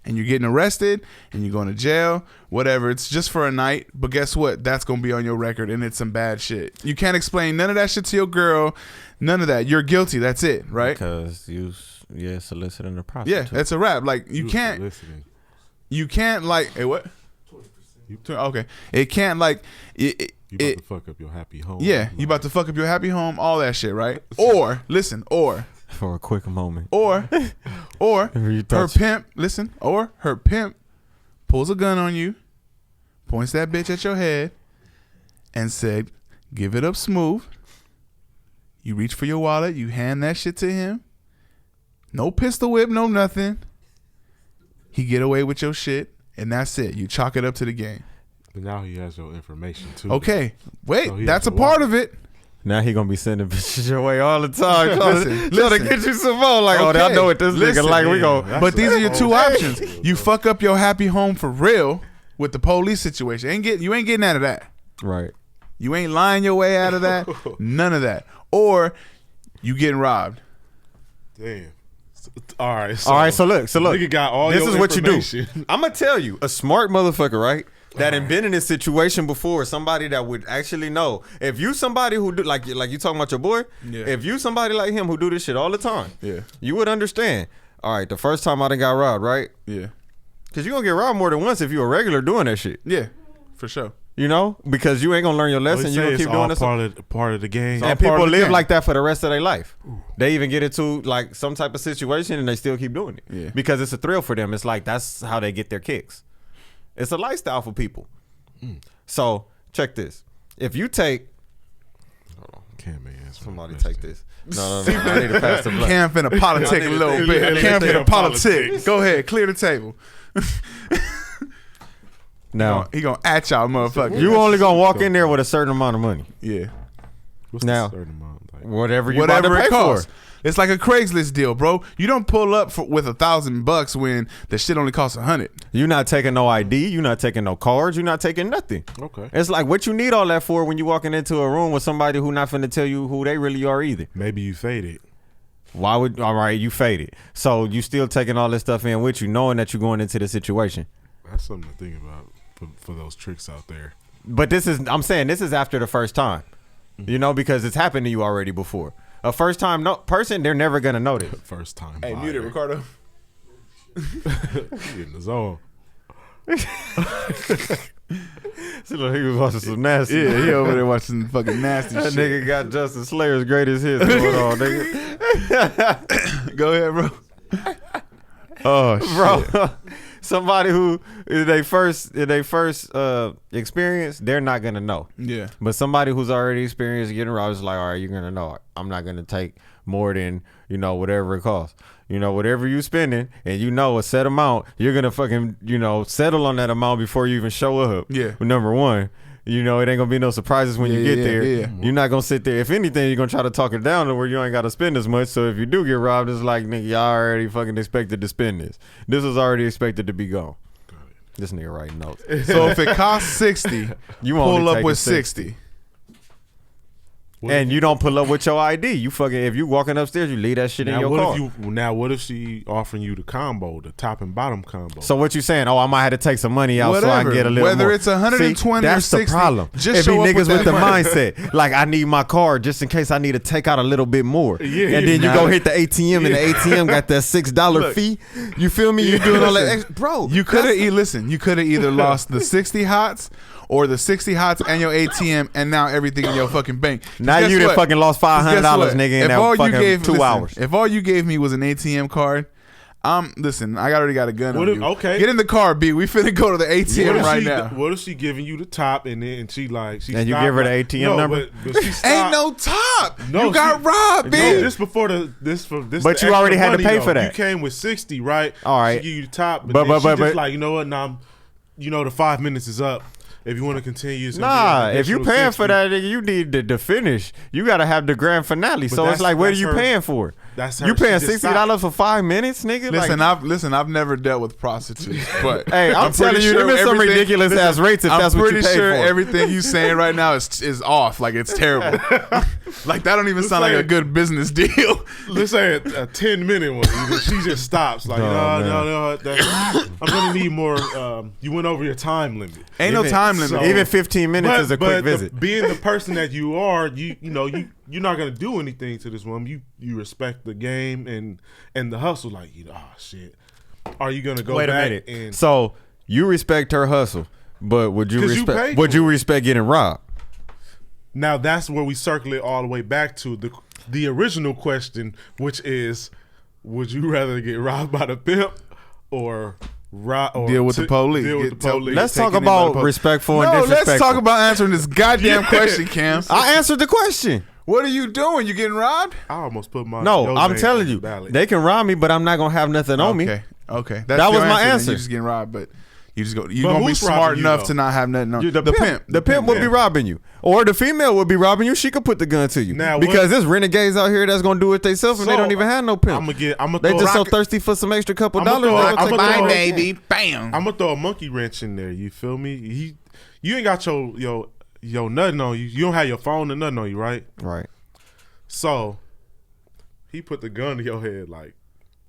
and you're getting arrested, and you're going to jail, whatever. It's just for a night, but guess what? That's going to be on your record, and it's some bad shit. You can't explain none of that shit to your girl, none of that. You're guilty. That's it, right? Because you're soliciting a prostitute. Yeah, that's a wrap. Like, you can't like, hey, what? 20%. Okay. It can't like, you about to fuck up your happy home. Yeah, you about to fuck up your happy home, all that shit, right? Or, listen, for a quick moment. Or her pimp, listen, or her pimp pulls a gun on you, points that bitch at your head, and said, give it up smooth. You reach for your wallet, you hand that shit to him. No pistol whip, no nothing. He get away with your shit, and that's it. You chalk it up to the game. But now he has your information too. Okay, wait, so that's a part of it. Now he gonna be sending bitches your way all the time, trying to get you some more. Like, okay, I know what this nigga like. We go. But these are your two options. You fuck up your happy home for real with the police situation. You ain't getting out of that. Right. You ain't lying your way out of that. None of that. Or you getting robbed. Damn. All right. So look. Nigga got all this your is what you do. I'm gonna tell you, a smart motherfucker, right? That had been in this situation before, somebody that would actually know. If you somebody who do like you talking about your boy, if you somebody like him who do this shit all the time, you would understand. All right, the first time I done got robbed, right? Yeah. Because you gonna get robbed more than once if you a regular doing that shit. Yeah, for sure. You know, because you ain't gonna learn your lesson. You gonna keep doing this. Part of the game. And people live like that for the rest of their life. Ooh. They even get into like some type of situation and they still keep doing it. Yeah. Because it's a thrill for them. It's like that's how they get their kicks. It's a lifestyle for people. So check this. If you take, somebody take this. No. I need to pass the blunt. Cam finna politic a little bit. Cam finna politic. Go ahead, clear the table. Now he gonna at y'all, motherfucker. You only gonna walk in there with a certain amount of money. Yeah. What's now, the certain amount? Like, whatever you about to pay for. It's like a Craigslist deal, bro. You don't pull up with $1,000 when the shit only costs $100. You're not taking no ID. You're not taking no cards. You're not taking nothing. Okay. It's like what you need all that for when you walking into a room with somebody who not finna tell you who they really are either. Maybe you faded. Why would? All right, you faded. So you still taking all this stuff in with you, knowing that you're going into the situation. That's something to think about for those tricks out there. But I'm saying this is after the first time, you know, because it's happened to you already before. A first time person, they're never gonna know this. First time. Hey, mute it, Ricardo. In the zone. See, look, he was watching some nasty. Yeah, he over there watching fucking nasty that shit. That nigga got Justin Slayer's greatest hits going on, nigga. Go ahead, bro. Oh, shit. Bro. Somebody who in their first experience, they're not gonna know. Yeah. But somebody who's already experienced getting robbed is like, all right, you're gonna know. I'm not gonna take more than, you know, whatever it costs. You know, whatever you spending, and you know a set amount, you're gonna fucking, you know, settle on that amount before you even show up. Yeah. Number one, You know, it ain't gonna be no surprises when you get there. You're not gonna sit there. If anything, you're gonna try to talk it down to where you ain't gotta spend as much. So if you do get robbed, it's like, nigga, y'all already fucking expected to spend this. This was already expected to be gone. This nigga writing notes. So if it costs 60, you pull up with 60. And you don't pull up with your ID. You fucking, if you walking upstairs, you leave that shit in your car. What if she offering you the combo, the top and bottom combo? So what you saying? Oh, I might have to take some money out so I can get a little Whether more. it's 120 or 60. That's the problem. Just if show be up niggas with the money. mindset, like I need my card just in case I need to take out a little bit more. Yeah, and then you go hit the ATM and the ATM got that $6 fee. You feel me? You doing all that extra, bro. You could have listen. You could have either lost the 60 hots or the 60 hots and your ATM and now everything in your fucking bank. Now you done fucking lost $500, nigga, in that fucking 2 hours. If all you gave me was an ATM card, listen, I already got a gun on you. Okay. Get in the car, B. We finna go to the ATM right now. What if she giving you the top and then she and you give her the ATM number? But she ain't no top. No, you got robbed, B. No, just before this. But you already had to pay for that. You came with 60, right? All right. She give you the top, but she just like, you know what? Now, the 5 minutes is up. If you want to continue, if you paying 60. For that, nigga, you need to finish. You got to have the grand finale. But so it's like, what are you paying for? That's her. You paying $60 for 5 minutes, nigga? I've never dealt with prostitutes, but hey, I'm telling you, there's some ridiculous ass rates if that's what you pay for. I'm pretty sure everything you saying right now is off. Like it's terrible. Like that don't even sound like a good business deal. Let's say a 10-minute one. She just stops. Like no. I'm gonna need more. You went over your time limit. Ain't no time limit. So, even 15 minutes is a quick visit. Being the person that you are, you're not gonna do anything to this woman. You respect the game and the hustle. Like shit. Are you gonna go Wait back? a minute. And so you respect her hustle, but would you respect getting robbed? Now that's where we circle it all the way back to the original question, which is, would you rather get robbed by the pimp or deal with the police? Let's talk about respectful and disrespectful. Let's talk about answering this goddamn question, Cam. I answered the question. What are you doing? You getting robbed? I almost put my I'm telling you, they can rob me, but I'm not gonna have nothing on me. Okay. That was my answer. You just getting robbed, but you're gonna be smart enough to not have nothing on you. The pimp would be robbing you, or the female would be robbing you. She could put the gun to you because there's renegades out here that's gonna do it themselves, and they don't even have no pimp. They just so thirsty for some extra couple dollars. Bye, baby. Bam. I'm gonna throw a monkey wrench in there. You feel me? You ain't got your nothing on you. You don't have your phone and nothing on you, right? Right. So he put the gun to your head like,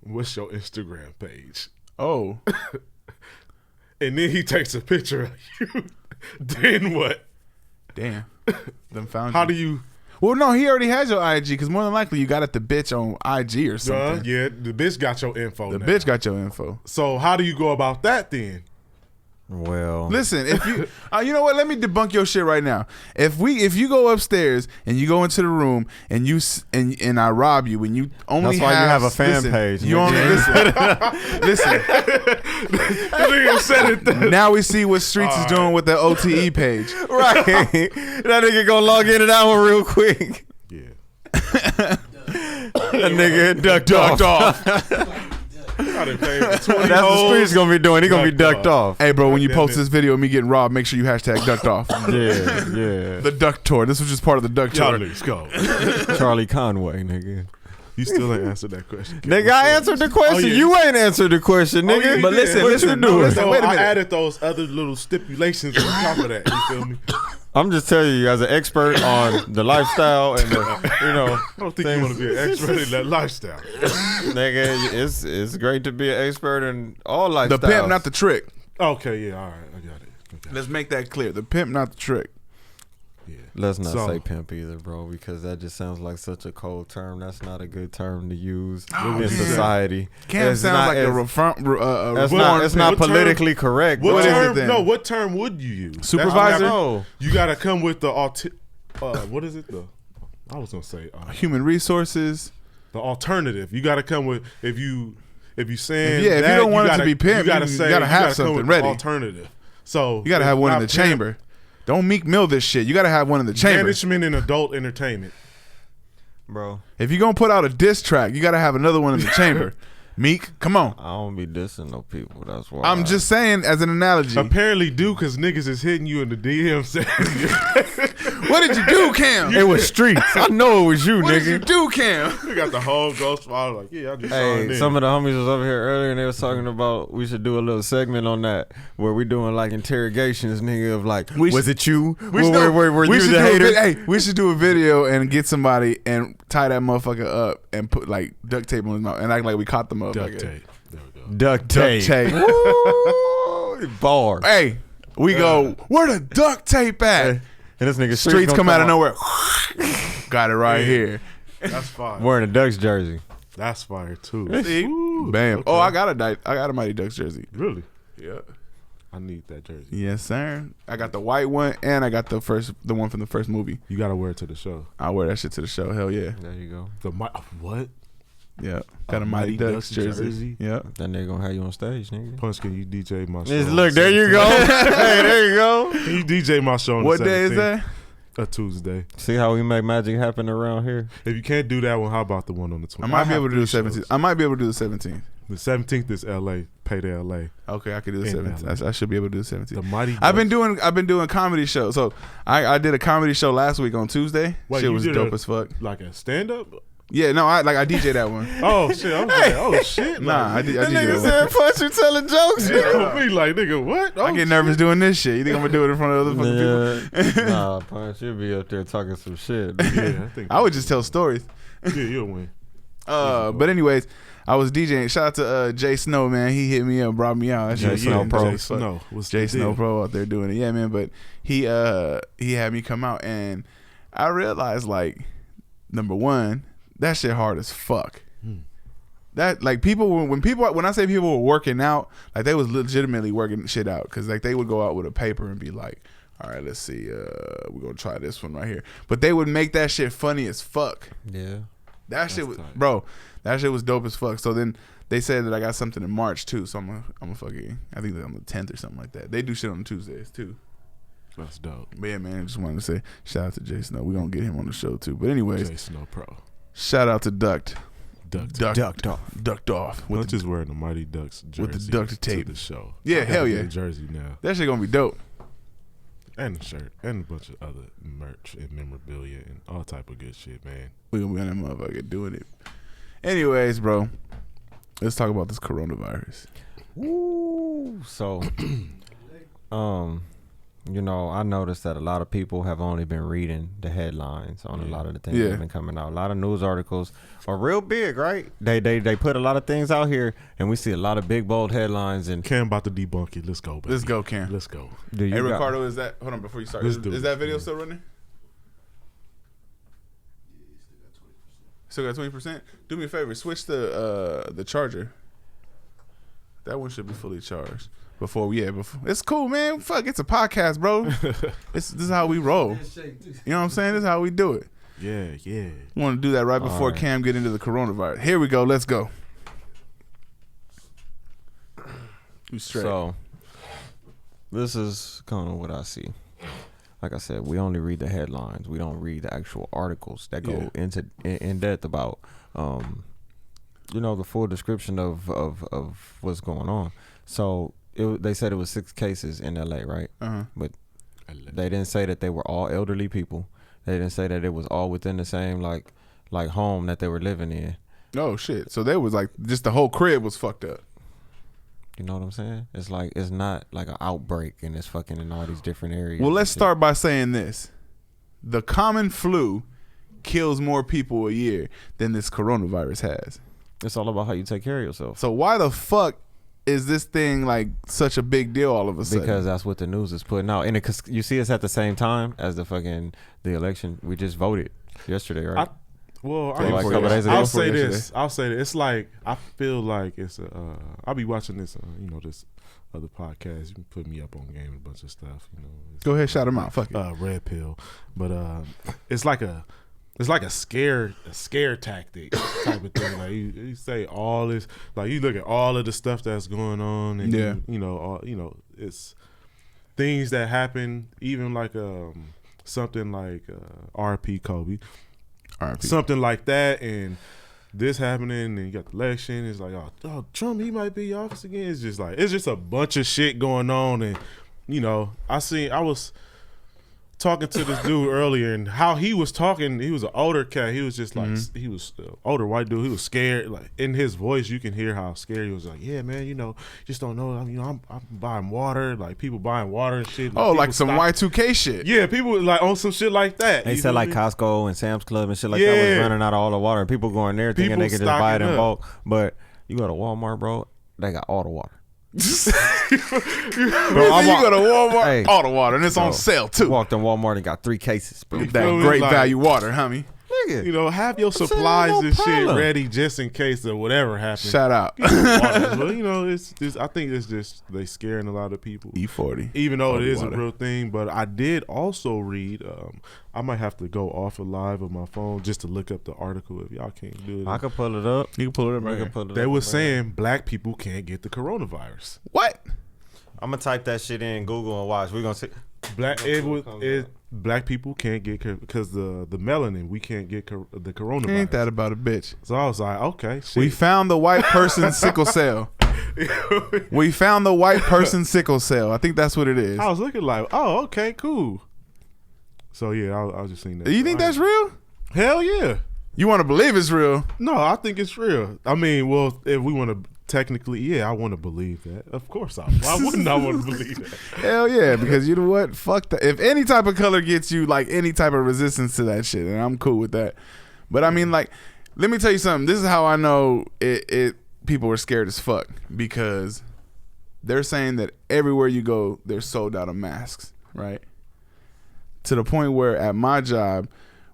what's your Instagram page? Oh. And then he takes a picture of you. Then what? Damn. Them found How you. do you? Well, no, he already has your IG because more than likely you got it the bitch on IG or something. Yeah, the bitch got your info. The bitch got your info. So how do you go about that then? Well, listen, if you you know what, let me debunk your shit right now. If you go upstairs and you go into the room and and I rob you and you only that's why you have a fan page. You only listen. Now we see what Streets is doing with the OTE page. Right. That nigga gonna log in and that one real quick. Yeah. That nigga ducked off. That's what Streets gonna be doing. He gonna be ducked off. Hey, bro, when you post this video of me getting robbed, make sure you hashtag ducked off. Yeah. The duck tour. This was just part of the duck tour. Let's go. Charlie Conway, nigga. You still ain't answered that question. Nigga, I answered the question. You ain't answered the question, nigga. But listen, what you doing? Wait a minute. I added those other little stipulations on top of that. You feel me? I'm just telling you, as an expert on the lifestyle and I don't think you want to be an expert in that lifestyle. Nigga, it's great to be an expert in all lifestyles. The pimp, not the trick. Okay, yeah, all right, I got it. Okay. Let's make that clear. The pimp, not the trick. Yeah. Let's not say pimp either, bro, because that just sounds like such a cold term. That's not a good term to use in society. Cam sounds like it's not politically correct. What term? No, what term would you use? Supervisor. You got to come with the what is it? I was gonna say human resources. The alternative. You got to come with if you saying if you don't want it to be pimp, you gotta have something ready. Alternative. So you gotta have one in the chamber. Don't Meek Mill this shit. You got to have one in the chamber. Management and adult entertainment. Bro. If you're going to put out a diss track, you got to have another one in the chamber. Meek, come on. I don't be dissing no people. That's why. I'm just saying as an analogy. Apparently do, because niggas is hitting you in the DM saying, what did you do, Cam? It was Streets. I know it was you, What nigga. did you do, Cam? you got the whole ghost file. Like, yeah, I just Hey, some of the homies was over here earlier and they was talking about we should do a little segment on that where we doing like interrogations, nigga, of like, was it you? Were you the hater? We should do a video and get somebody and tie that motherfucker up and put like duct tape on his mouth and act like we caught the motherfucker. duct tape. There we go. Duct tape. Woo! Bar. Hey, we go, where the duct tape at? And this nigga Streets come out of nowhere. Got it right here. That's fire. Wearing a Ducks jersey. That's fire too. See? Ooh, Bam. okay. Oh, I got a Mighty Ducks jersey. Really? Yeah. I need that jersey. Yes, sir. I got the white one and I got the one from the first movie. You gotta wear it to the show. I'll wear that shit to the show. Hell yeah. There you go. What? Yeah. Got a Mighty Ducks jersey. Yeah. Then they gonna have you on stage, nigga. Punch, can you DJ my show? Look, there you go. Hey, there you go. Can you DJ my show on What the 17th? day is that? A Tuesday. See how we make magic happen around here? If you can't do that one, how about the one on the 20th? I might be able to do the 17th. 17th. I might be able to do the 17th. The 17th is LA. Pay to LA. Okay, I could do the In 17th. I should be able to do the 17th. The Mighty I've been Ducks. doing comedy shows. So I did a comedy show last week on Tuesday. Wait, Shit you was did dope a- as fuck. Like a stand up? Yeah, no, I DJ that one. Oh shit! I was like, oh shit! Nah, I did That that nigga one. said, "Punch you telling jokes." Yeah, me like nigga, what? Oh, I get nervous doing this shit. You think I'm gonna do it in front of other fucking people? Nah, Punch, you'll be up there talking some shit. Yeah, I think. I would just tell stories. Yeah, you'll win. But anyways, I was DJing. Shout out to Jay Snow, man. He hit me up, brought me out. That shit was fucking dope as fuck. Snow. What's Jay the Snow deal? Pro out there doing it. Yeah, man. But he had me come out, and I realized, like, number one, that shit hard as fuck. That, like, when I say people were working out, like, they was legitimately working shit out, because like they would go out with a paper and be like, all right, let's see, we're gonna try this one right here. But they would make that shit funny as fuck. Yeah. That shit was, tight. bro. That shit was dope as fuck. So then they said that I got something in March too. So I'm a fucking, I think on the 10th or something like that. They do shit on Tuesdays too. That's dope. But yeah, man, I just wanted to say shout out to Jay Snow. We're gonna get him on the show too. But anyways, Jay Snow Pro. shout out to Ducked Ducked off I'm just wearing the Mighty Ducks jersey with the duct tape. to the show. Yeah, I gotta hell get yeah. a jersey now, That shit gonna be dope. and a shirt, and a bunch of other merch and memorabilia and all type of good shit, man. We gonna be on that motherfucker doing it. Anyways, bro, let's talk about this coronavirus. Woo. So, you know, I noticed that a lot of people have only been reading the headlines on a lot of the things that have been coming out. A lot of news articles are real big, right? They put a lot of things out here, and we see a lot of big bold headlines. And Cam about to debunk it. Let's go, baby. Let's go, Cam. Let's go. do you Hey, got- Ricardo, is that? Hold on, before you start, Let's is do it. that video still running? Still got 20%. Do me a favor, switch the charger. That one should be fully charged. Before it's cool, man. Fuck, it's a podcast, bro. This is how we roll. You know what I'm saying? This is how we do it. Yeah. Want to do that right before right. Cam get into the coronavirus. Here we go. Let's go. You straight. So, this is kind of what I see. Like I said, we only read the headlines. We don't read the actual articles that go into in depth about, you know, the full description of what's going on. So they said it was 6 cases in LA, right? But they didn't say that they were all elderly people. They didn't say that it was all within the same like home that they were living in. Oh shit! So they was like, just the whole crib was fucked up. You know what I'm saying? It's like, it's not like an outbreak and it's fucking in all these different areas. Well, let's start by saying this: the common flu kills more people a year than this coronavirus has. It's all about how you take care of yourself. So why the fuck is this thing like such a big deal all of a sudden? Because that's what the news is putting out. And you see us at the same time as the election. We just voted yesterday, right? I'll say this. It's like, I feel like it's I'll be watching this, this other podcast. You can put me up on game and a bunch of stuff. Go ahead, shout them out. Fuck it. Red Pill, but it's like a scare tactic type of thing. Like you say all this, like you look at all of the stuff that's going on, and it's things that happen. Even like something like R.P. Kobe, something like that, and this happening, and you got the election. It's like, oh, Trump, he might be in office again. It's just a bunch of shit going on, and I was talking to this dude earlier, and how he was talking. He was an older cat. He was just like he was an older white dude. He was scared. Like in his voice, you can hear how scared he was. Like, yeah, man, just don't know. I'm buying water. Like people buying water and shit. Like some Y2K shit. Yeah, people like on some shit like that. They said like Costco and Sam's Club and shit like that was running out of all the water, and people going there thinking they could just buy it in bulk. But you go to Walmart, bro, they got all the water. Bro, you go to Walmart, all the water, and it's on sale too. Walked in Walmart and got 3 cases, bro. That great value water, homie. Nigga, have your supplies and shit ready just in case of whatever happens. Shout out. But it's I think it's just they scaring a lot of people. E40, even though it is a real thing. But I did also read. I might have to go off a live on my phone just to look up the article if y'all can't do it. I could pull it up. You can pull it up. They were saying black people can't get the coronavirus. What? I'm gonna type that shit in Google and watch. We're gonna see. Black people can't get because the melanin. We can't get the coronavirus. Ain't that about a bitch? So I was like, okay, shit. We found the white person's sickle cell. We found the white person's sickle cell. I think that's what it is. I was looking like, oh, okay, cool. So yeah, I was just seeing that. You think that's real? Hell yeah. You want to believe it's real? No, I think it's real. I mean, well, if we want to technically, yeah, I want to believe that. Of course, why wouldn't I want to believe that? Hell yeah, because you know what? Fuck that. If any type of color gets you like any type of resistance to that shit, and I'm cool with that. But I mean, like, let me tell you something. This is how I know it. People are scared as fuck because they're saying that everywhere you go, they're sold out of masks, right? To the point where at my job,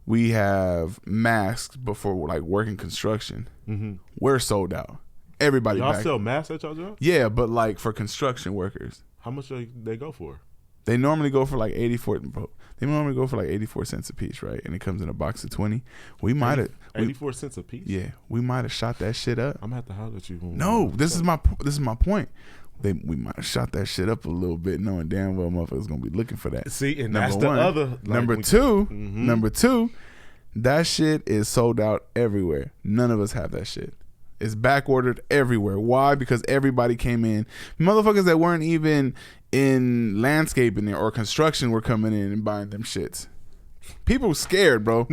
we have masks before like working construction. Mm-hmm. We're sold out. Everybody y'all back. Sell masks at y'all job? Yeah, but like for construction workers. How much do they go for? They normally go for like 84. They normally go for like 84 cents a piece, right? And it comes in a box of 20. We might have 84 cents a piece. Yeah, we might have shot that shit up. I'm gonna have to holler at you. No, this is my point. We might have shot that shit up a little bit, knowing damn well motherfuckers gonna be looking for that. See, and that's the other. Like, number two, that shit is sold out everywhere. None of us have that shit. It's back ordered everywhere. Why? Because everybody came in. Motherfuckers that weren't even in landscaping or construction were coming in and buying them shits. People scared, bro.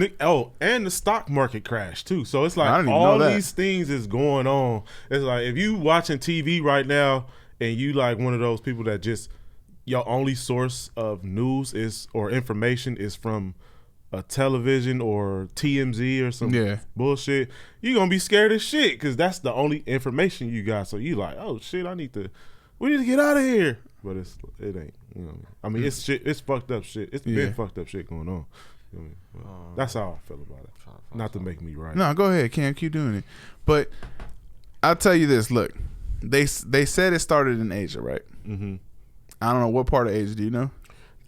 And the stock market crashed too. So it's like all these things is going on. It's like if you watching TV right now and you like one of those people that just your only source of news is or information is from a television or TMZ or some bullshit, you're gonna be scared as shit because that's the only information you got. So you like, oh shit, we need to get out of here. But it ain't. You know what I mean? I mean, it's shit. It's fucked up shit. It's been fucked up shit going on. You know what I mean? That's how I feel about it. Not to make me right. No, go ahead, Cam. Keep doing it. But I'll tell you this. Look, they said it started in Asia, right? Mm-hmm. I don't know what part of Asia. Do you know?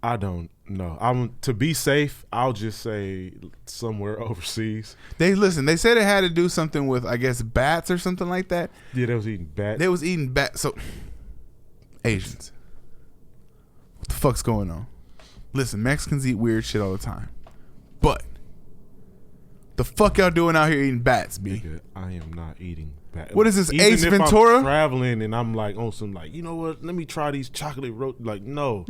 I don't know. To be safe, I'll just say somewhere overseas. They said it had to do something with, I guess, bats or something like that. Yeah, they was eating bats. They was eating bats. So Asians, what the fuck's going on? Listen, Mexicans eat weird shit all the time, but the fuck y'all doing out here eating bats, B? Nigga, I am not eating bats. What is this, Even Ace if Ventura? I'm traveling and I'm like on some like, you know what? Let me try these chocolate like no.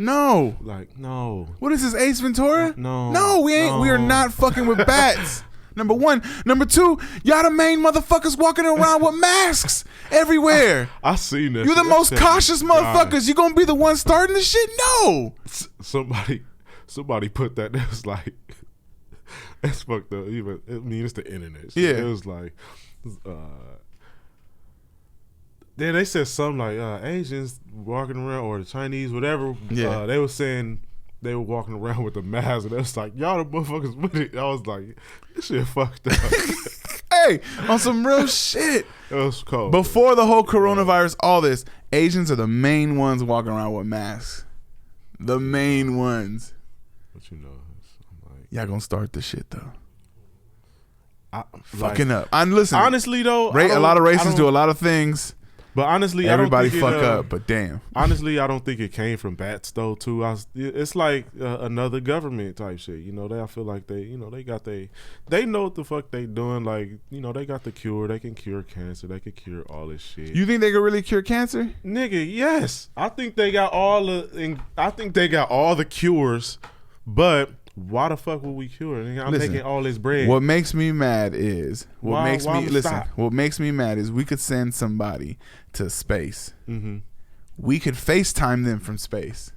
Like no. What is this, Ace Ventura? No. We ain't. No. We are not fucking with bats. Number one. Number two, y'all the main motherfuckers walking around with masks everywhere. I seen that. You're the most cautious motherfuckers. You gonna be the one starting the shit? No. Somebody put that. It was like, that's fucked up. Even it's the internet. Yeah. It was like, then they said something like Asians walking around or the Chinese, whatever. Yeah. They were saying they were walking around with a mask, and it was like, y'all the motherfuckers with it. I was like, this shit fucked up. Hey, on some real shit. It was cold. Before the whole coronavirus, all this, Asians are the main ones walking around with masks. The main ones. But you know, I'm like, y'all gonna start the shit though. Fucking up. And listen, honestly though, a lot of races do a lot of things. But honestly, everybody I don't think fuck up. But damn, honestly, I don't think it came from bats though. Too, it's like another government type shit. You know, I feel like they know what the fuck they doing. Like, you know, they got the cure. They can cure cancer. They can cure all this shit. You think they can really cure cancer, nigga? Yes, I think they got all the cures, but. Why the fuck would we cure? I'm making all this bread. What makes me mad is What makes me mad is we could send somebody to space. Mm-hmm. We could FaceTime them from space.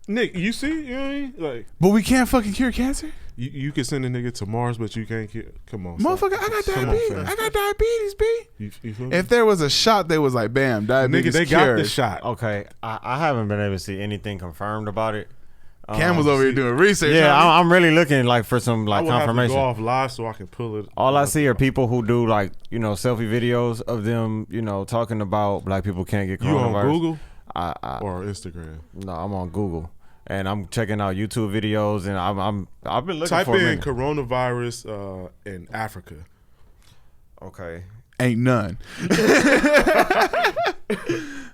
Nick, you see, you know what I mean? Like, but we can't fucking cure cancer. You could send a nigga to Mars, but you can't cure. Come on, motherfucker! I got diabetes. I got diabetes, B. You feel me? If there was a shot, that was like, bam, diabetes. Nigga, they cured. got the shot. Okay, I haven't been able to see anything confirmed about it. Cam was over here doing research. Yeah, I'm really looking like for some like confirmation. I have to go off live so I can pull it. All I see are people who do like, you know, selfie videos of them, you know, talking about black people can't get coronavirus. You on Google or Instagram? No, I'm on Google, and I'm checking out YouTube videos, and I've been looking Type for in coronavirus in Africa. Okay, ain't none.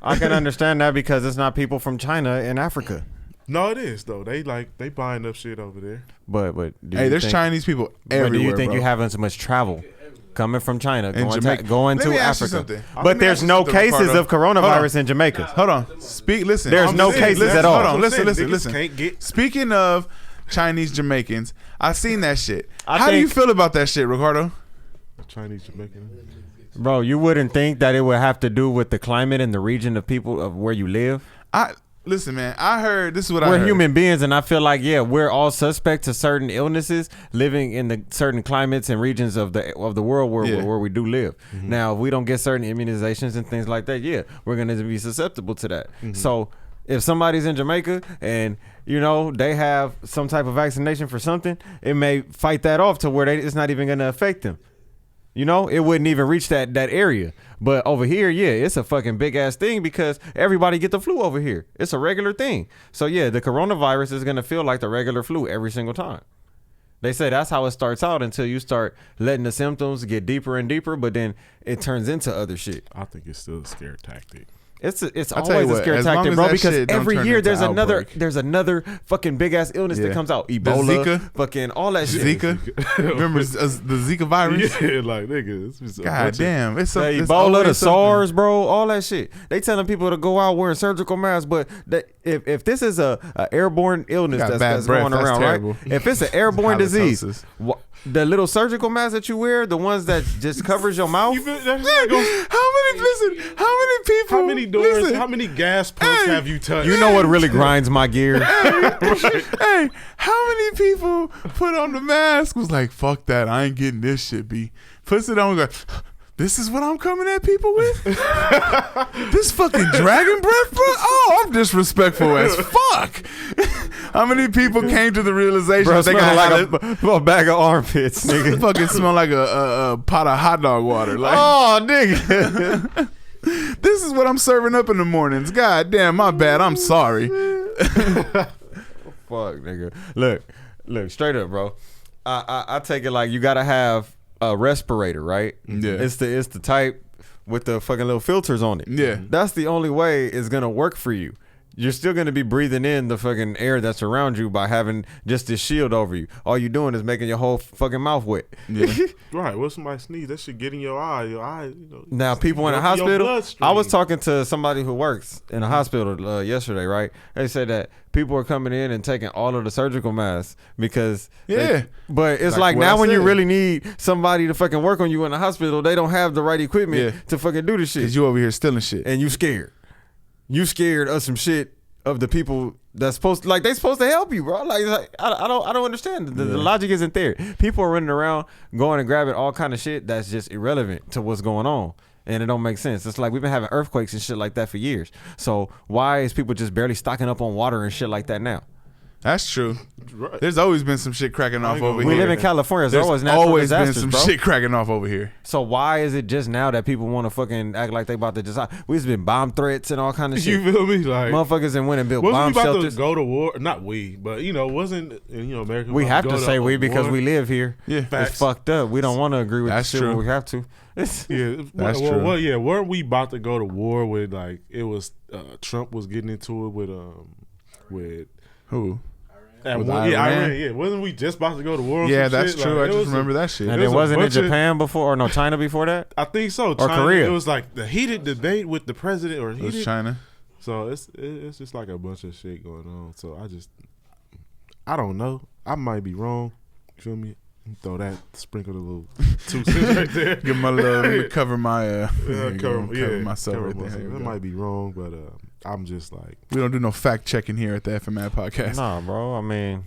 I can understand that because it's not people from China in Africa. No, it is though. They buying up shit over there. But hey, there's Chinese people everywhere. But do you think you're having so much travel coming from China, going to Africa? But there's no cases of coronavirus in Jamaica. Hold on, listen. There's no cases at all. Hold on, listen. Speaking of Chinese Jamaicans, I seen that shit. How do you feel about that shit, Ricardo? Chinese Jamaican. Bro, you wouldn't think that it would have to do with the climate and the region of people of where you live. Listen, man, I heard this is what I heard. We're human beings, and I feel like we're all suspect to certain illnesses living in the certain climates and regions of the world where we do live. Mm-hmm. Now, if we don't get certain immunizations and things like that, we're going to be susceptible to that. Mm-hmm. So if somebody's in Jamaica and, you know, they have some type of vaccination for something, it may fight that off to where it's not even going to affect them. You know, it wouldn't even reach that area. But over here, it's a fucking big ass thing because everybody get the flu over here. It's a regular thing. So the coronavirus is going to feel like the regular flu every single time. They say that's how it starts out until you start letting the symptoms get deeper and deeper, but then it turns into other shit. I think it's still a scare tactic. It's always a scare tactic, bro, because every year there's another fucking big ass illness that comes out. Ebola, Zika, fucking all that shit. Zika. Remember the Zika virus? Yeah, like nigga. God damn. It's Ebola, the SARS, bro, all that shit. They telling people to go out wearing surgical masks, but if this is a airborne illness that's going around, right? If it's an airborne disease, the little surgical mask that you wear, the ones that just covers your mouth. How many doors, how many gas pumps have you touched? You know what really grinds my gears? Hey, how many people put on the mask was like, fuck that, I ain't getting this shit, B. Puts it on, like, this is what I'm coming at people with? This fucking dragon breath, bro? Oh, I'm disrespectful as fuck. How many people came to the realization bro, they got like a bag of armpits, nigga? Fucking smell like a pot of hot dog water. Like, oh, nigga. This is what I'm serving up in the mornings. God damn, my bad. I'm sorry. Fuck, nigga. Look, straight up, bro. I take it like you gotta have a respirator, right? Yeah. It's the type with the fucking little filters on it. Yeah. That's the only way it's gonna work for you. You're still going to be breathing in the fucking air that's around you by having just this shield over you. All you're doing is making your whole fucking mouth wet. Yeah. Right. When somebody sneeze, that shit get in your eye. You know. Now, people in a hospital, I was talking to somebody who works in a hospital yesterday, right? They said that people are coming in and taking all of the surgical masks because but it's like now when you really need somebody to fucking work on you in the hospital, they don't have the right equipment to fucking do the shit. Because you over here stealing shit. And you scared. You scared of some shit of the people that's supposed to help you, bro. Like I don't understand. The logic isn't there. People are running around going and grabbing all kind of shit that's just irrelevant to what's going on. And it don't make sense. It's like we've been having earthquakes and shit like that for years. So why is people just barely stocking up on water and shit like that now? That's true. Right. There's always been some shit cracking off over here. We live in California. There's always been some shit cracking off over here. So why is it just now that people want to fucking act like they about to just? We've been bomb threats and all kind of shit. You feel me? Like motherfuckers and went and built bomb shelters. Wasn't we about to go to war? Not we, but wasn't America? We have to say we because we live here. Yeah, it's fucked up. We don't want to agree with that's the shit. True. We have to. Yeah, that's true. Well, yeah, weren't we about to go to war with like it was Trump was getting into it with who? Iran. Yeah, wasn't we just about to go to war? Yeah, that's shit? true. Like, I just remember that shit. And it wasn't in Japan before, or no, China before that? I think so. Or Korea. It was like the heated debate with the president, or it was China. So it's just like a bunch of shit going on. So I don't know. I might be wrong. You feel me? Throw that, sprinkle a little 2 cents right there. Give my little, let me cover my cover myself right there. That might be wrong, but I'm just like, we don't do no fact checking here at the FMAD podcast. Nah, bro. I mean,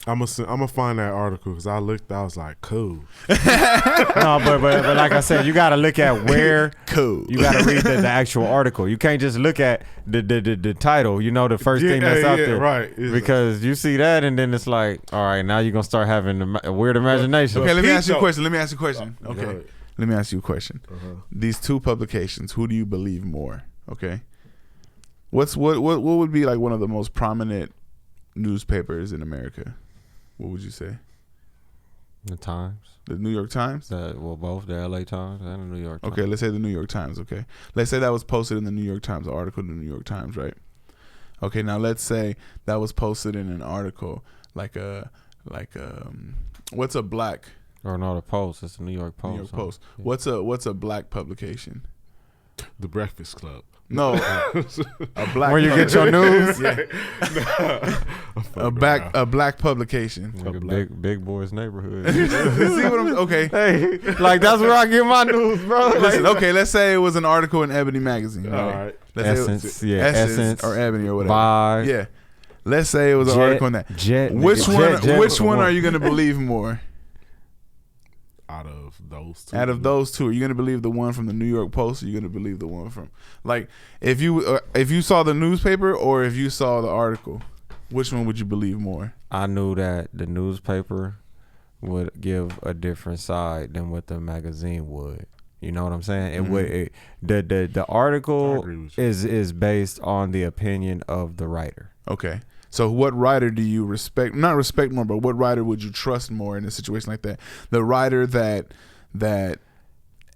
I'm gonna find that article because I was like, cool. no, but like I said, you got to look at where cool. You got to read the actual article. You can't just look at the title. You know, the first thing that's out there, right? Because you see that, and then it's like, all right, now you're gonna start having a weird imagination. Okay, let me ask you a question. Okay, let me ask you a question. These two publications, who do you believe more? Okay, what would be like one of the most prominent newspapers in America? What would you say? The Times. The New York Times? Both the LA Times and the New York Times. Okay, let's say the New York Times, okay? Let's say that was posted in the New York Times, an article in the New York Times, right? Okay, now let's say that was posted in an article what's a black? Or no, the Post. It's the New York Post. New York Post. Yeah. What's a black publication? The Breakfast Club. No, a black. Where you get your news? Yeah. a black publication. Like a big boy's neighborhood. See what I'm? Okay. Hey, like that's where I get my news, bro. Listen, okay. Let's say it was an article in Ebony magazine. All right. Essence, Essence or Ebony or whatever. Vibe. Yeah. Let's say it was an article in that. Which one are you going to believe more? Out of those two, are you going to believe the one from the New York Post, or are you going to believe the one from, like, if you saw the newspaper or if you saw the article, which one would you believe more? I knew that the newspaper would give a different side than what the magazine would. You know what I'm saying? It would. The article is based on the opinion of the writer. Okay. So what writer do you respect? Not respect more, but what writer would you trust more in a situation like that? The writer that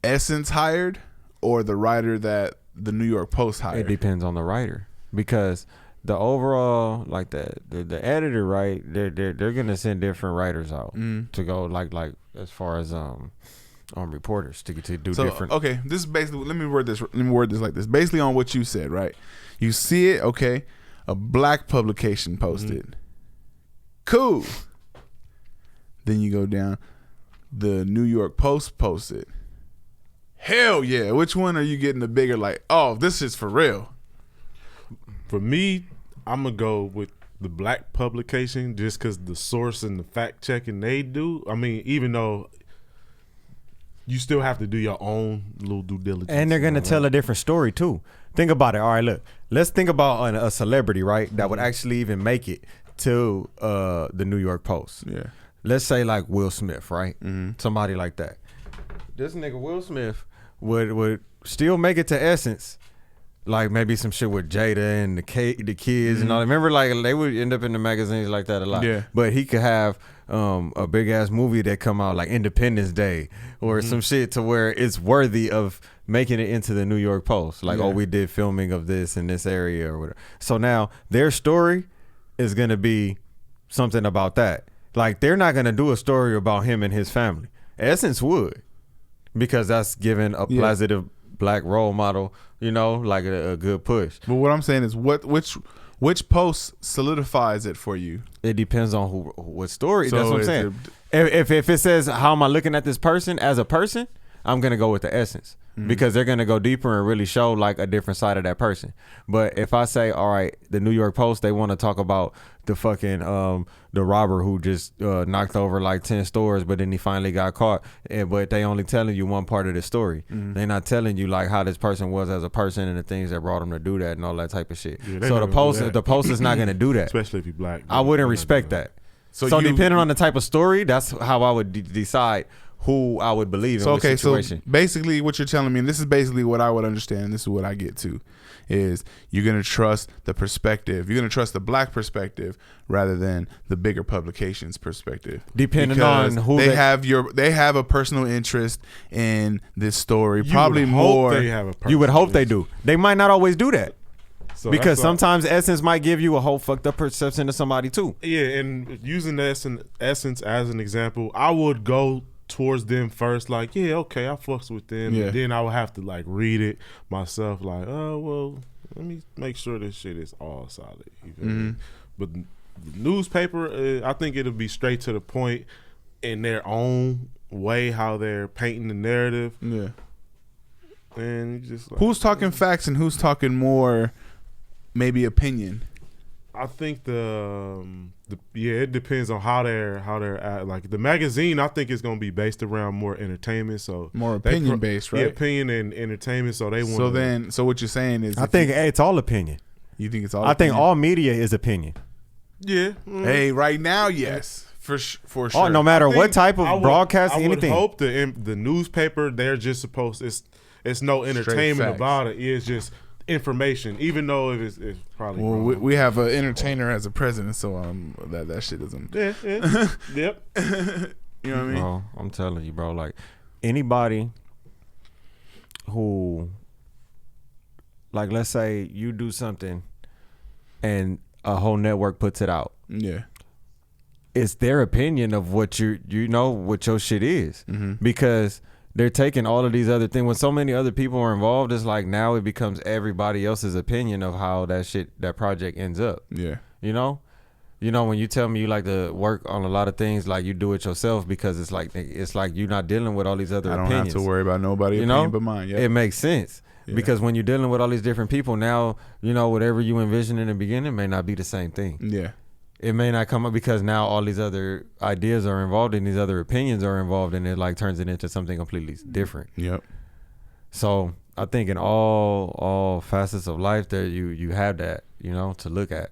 Essence hired, or the writer that the New York Post hired? It depends on the writer, because the overall, like the editor, right? They're gonna send different writers out to go like as far as reporters to do different. Okay, this is basically. Let me word this like this. Basically on what you said, right? You see it, okay. A black publication posted. Cool. Then you go down. The New York Post posted. Hell yeah. Which one are you getting the bigger, like, oh, this is for real? For me, I'm going to go with the black publication just because the source and the fact checking they do. I mean, even though you still have to do your own little due diligence. And they're going to tell a different story too. Think about it. All right, look. Let's think about a celebrity, right, that would actually even make it to the New York Post. Yeah. Let's say like Will Smith, right? Somebody like that. This nigga Will Smith would still make it to Essence, like maybe some shit with Jada and the kids and all that. Remember, like they would end up in the magazines like that a lot. Yeah. But he could have a big ass movie that come out like Independence Day or some shit to where it's worthy of making it into the New York Post. Like, oh, we did filming of this in this area or whatever. So now their story is gonna be something about that. Like, they're not gonna do a story about him and his family. Essence would, because that's giving a positive black role model, you know, like a good push. But what I'm saying is, which post solidifies it for you? It depends on what story. So that's what I'm saying. If it says, how am I looking at this person as a person, I'm gonna go with the Essence. Because they're gonna go deeper and really show like a different side of that person. But if I say, all right, the New York Post, they want to talk about the fucking the robber who just knocked over like 10 stores, but then he finally got caught. But they only telling you one part of the story. They're not telling you like how this person was as a person and the things that brought him to do that and all that type of shit. Yeah, so the post is not gonna do that, especially if you're black. I wouldn't respect that. So depending on the type of story, that's how I would decide who I would believe in which situation. So basically what you're telling me, and this is basically what I would understand, this is what I get to, is you're going to trust the perspective. You're going to trust the black perspective rather than the bigger publications perspective. Depending on who they have a personal interest in this story. Probably more. You would hope they do. They might not always do that. So because sometimes Essence might give you a whole fucked up perception of somebody too. Yeah, and using Essence as an example, I would go towards them first, like, yeah, okay, I fucks with them. Yeah. And then I would have to like read it myself, like, oh well, let me make sure this shit is all solid. You feel me? But the newspaper, I think it'll be straight to the point in their own way, how they're painting the narrative. Yeah. And just like, who's talking facts and who's talking more maybe opinion? I think it depends on how they're at. Like the magazine, I think it's gonna be based around more entertainment, so more opinion based, right? Yeah, opinion and entertainment. So they want. So what you're saying is, I think it's all opinion. You think it's all? I think all media is opinion. Yeah. Hey, right now, yes, for sure. Oh, no matter what type of broadcast, anything. I would hope the newspaper, they're just supposed. It's no entertainment about it. It's just information, even though it's probably wrong. We have an entertainer as a president, so that shit doesn't. Yeah. Yep. You know what I mean? Bro, I'm telling you, bro. Like anybody who, like, let's say you do something, and a whole network puts it out. Yeah. It's their opinion of what what your shit is, because they're taking all of these other things. When so many other people are involved, it's like now it becomes everybody else's opinion of how that project ends up. Yeah. You know, when you tell me you like to work on a lot of things, like you do it yourself because it's like you're not dealing with all these other opinions. I don't have to worry about nobody's opinion but mine. Yeah. It makes sense. Yeah. Because when you're dealing with all these different people, now, whatever you envisioned in the beginning may not be the same thing. Yeah. It may not come up because now all these other ideas are involved and these other opinions are involved, and it like turns it into something completely different. Yep. So I think in all facets of life that you have that, to look at.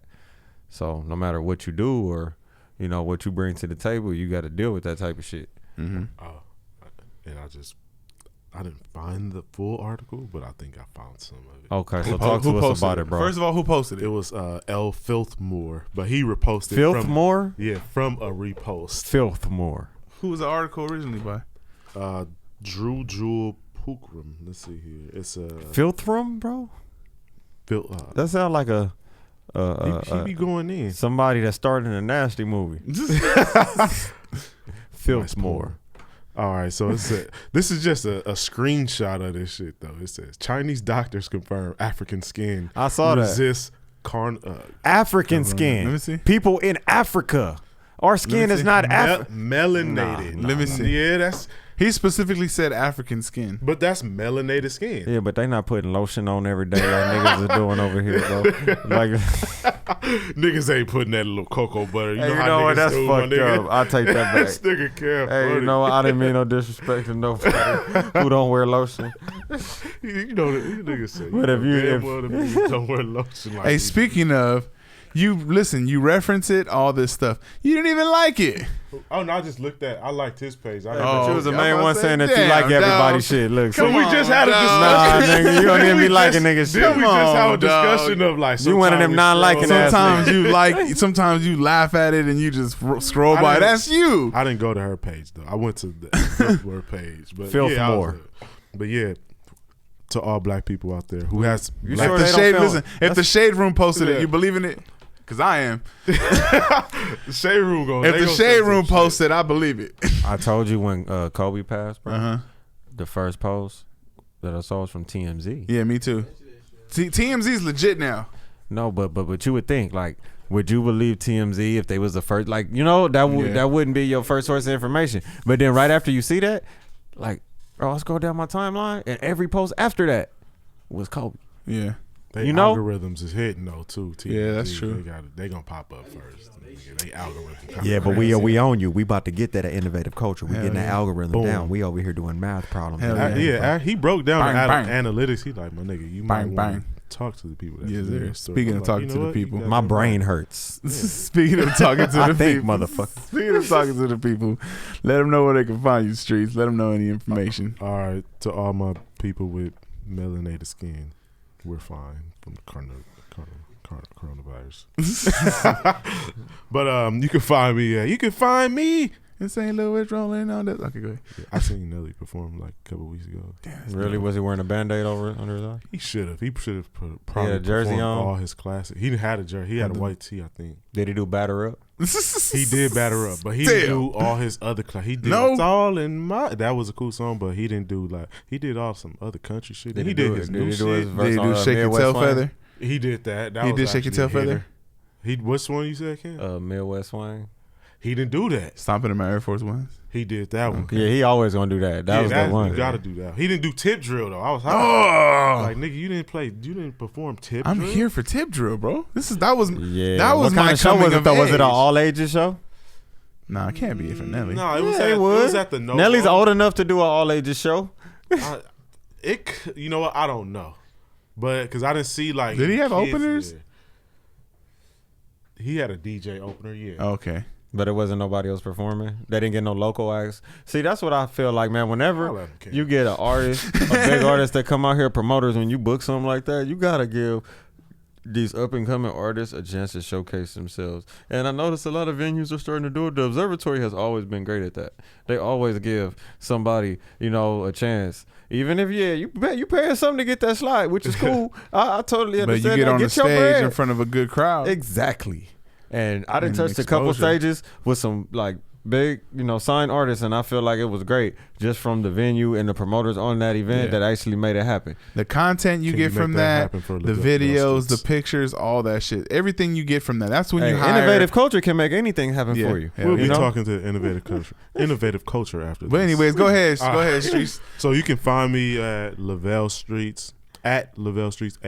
So no matter what you do or, what you bring to the table, you got to deal with that type of shit. Mm-hmm. And I didn't find the full article, but I think I found some of it. Okay, so talk to us about it, bro. First of all, who posted it? It was L. Filthmore, but he reposted Filthmore? from a repost. Filthmore. Who was the article originally by? Drew Jewel Pookrum. Let's see here. It's Filthrum, bro? That sounds like he be going in. Somebody that starred in a nasty movie. Filthmore. All right, so this is just a screenshot of this shit, though. It says Chinese doctors confirm African skin. I saw resists African skin. Let me see. People in Africa. Our skin is not melanated. Let me see. Yeah, he specifically said African skin. But that's melanated skin. Yeah, but they not putting lotion on every day like niggas are doing over here, bro. Like niggas ain't putting that little cocoa butter. You know what? That's fucked up. I'll take that back. This nigga care. Hey, you know what? I didn't mean no disrespect to nobody who don't wear lotion. You niggas say. But if you don't wear lotion. Like hey, speaking of. You reference it, all this stuff. You didn't even like it. Oh no, I liked his page. But you was the main one saying that you like everybody's shit. Look, we just had a discussion. Nah, nigga, you don't even be liking niggas shit. We just have a discussion of like. You one of them non-liking ass niggas. Sometimes you laugh at it and you just scroll by. That's you. I didn't go to her page though. I went to the word page. But Filthmore. But yeah. To all black people out there who has if the Shade Room posted it, you believe in it? Because I am. The Shade Room goes. If the Shade Room posted, I believe it. I told you when Kobe passed, bro. Uh-huh. The first post that I saw was from TMZ. Yeah, me too. TMZ's legit now. No, but you would think like, would you believe TMZ if they was the first? Like, that wouldn't be your first source of information. But then right after you see that, like, bro, let's go down my timeline, and every post after that was Kobe. Yeah. Algorithms is hitting though too. TMZ, yeah, that's true. They gonna pop up first. They algorithm. Yeah, but we own you. We about to get that innovative culture. We getting that algorithm down. We over here doing math problems. He broke down the analytics. He like, my nigga, you might want talk to the people. Yes, sir. Speaking of talking to the people, my brain hurts. Speaking of talking to the people, motherfucker. Speaking of talking to the people, let them know where they can find you, Streets. Let them know any information. All right, to all my people with melanated skin, we're fine from the coronavirus. But you can find me. In St. Louis, rolling on that. Okay, go ahead. Yeah, I seen Nelly perform like a couple weeks ago. Damn, Really? Was he wearing a Band-Aid under his eye? He should have. He should have a jersey on? all his classics. He had a jersey. He had a white tee, I think. Did he do Batter Up? He did Batter Up, but he didn't do all his other classics. He did It's All in My. That was a cool song, but he didn't do he did all some other country shit. He did his new shit. Did he do Shake Your Tail Feather? He did that. He did Shake Your Tail Feather? Which one you said, Ken? Midwest Swing. He didn't do that. Stomping in my Air Force Ones? He did that one. Yeah, he always gonna do that. That was the one. You gotta do that. He didn't do Tip Drill though. I was high. Like, nigga, you didn't perform Tip Drill. I'm here for Tip Drill, bro. That was what my kind of show was it though? Was it an all ages show? Nah, it can't be for Nelly. No, it was at the No. Nelly's old enough to do an all ages show. You know what? I don't know, but because I didn't see like. Did he have openers? There. He had a DJ opener, yeah. Okay. But it wasn't nobody else performing. They didn't get no local acts. See, that's what I feel like, man. Whenever you get an artist, a big artist that come out here, promoters, when you book something like that, you gotta give these up and coming artists a chance to showcase themselves. And I noticed a lot of venues are starting to do it. The Observatory has always been great at that. They always give somebody, a chance. Even if you paying something to get that slide, which is cool. I totally understand. But you get on the stage in front of a good crowd. Exactly. And I done touched a couple stages with some like big, signed artists, and I feel like it was great just from the venue and the promoters on that event that actually made it happen. The content you get from that, the videos, the pictures, all that shit, everything you get from that. That's when you hire. Innovative culture can make anything happen for you. We'll be talking to innovative culture after this. But anyways, go ahead, Streets. So you can find me at Lavell Streets, at Lavell Streets,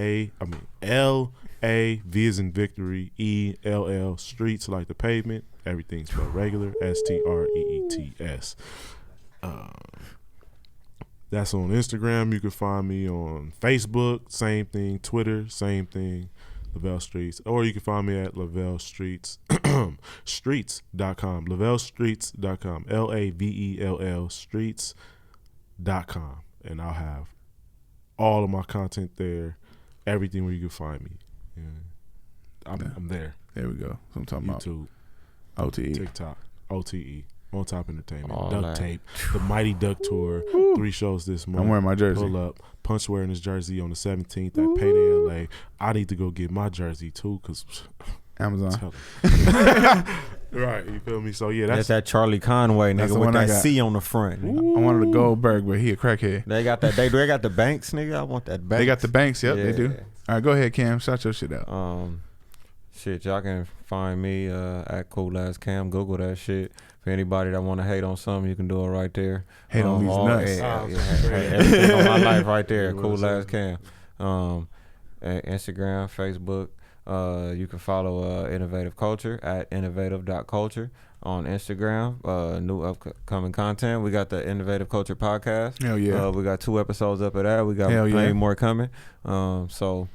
L-A, V as in victory, E-L-L, Streets like the pavement. Everything's spelled regular, S-T-R-E-E-T-S. That's on Instagram. You can find me on Facebook, same thing. Twitter, same thing. Lavell Streets. Or you can find me at Lavell Streets, streets.com. LavellStreets.com. L-A-V-E-L-L, streets.com. And I'll have all of my content there, everything where you can find me. Yeah. I'm there. There we go. So I'm talking YouTube, about OTE, TikTok, OTE, On Top Entertainment, all Duct that. Tape, the Mighty Duck Tour, 3 shows this month. I'm wearing my jersey. Pull up, Punch wearing his jersey on the 17th at Payday LA. I need to go get my jersey too, cause Amazon. Right, you feel me? So yeah, that's that Charlie Conway nigga with that C on the front. I wanted a Goldberg, but he a crackhead. They got that. They got the Banks, nigga. I want that Banks. They got the Banks. Yep, they do. All right, go ahead, Cam. Shout your shit out. Y'all can find me at Cool Ass Cam. Google that shit. For anybody that want to hate on something, you can do it right there. Hate on these nuts. Everything on my life right there. Cool Ass Cam. Instagram, Facebook. You can follow Innovative Culture at innovative.culture on Instagram. New upcoming content. We got the Innovative Culture podcast. Hell yeah. We got 2 episodes up of that. We got plenty more coming. So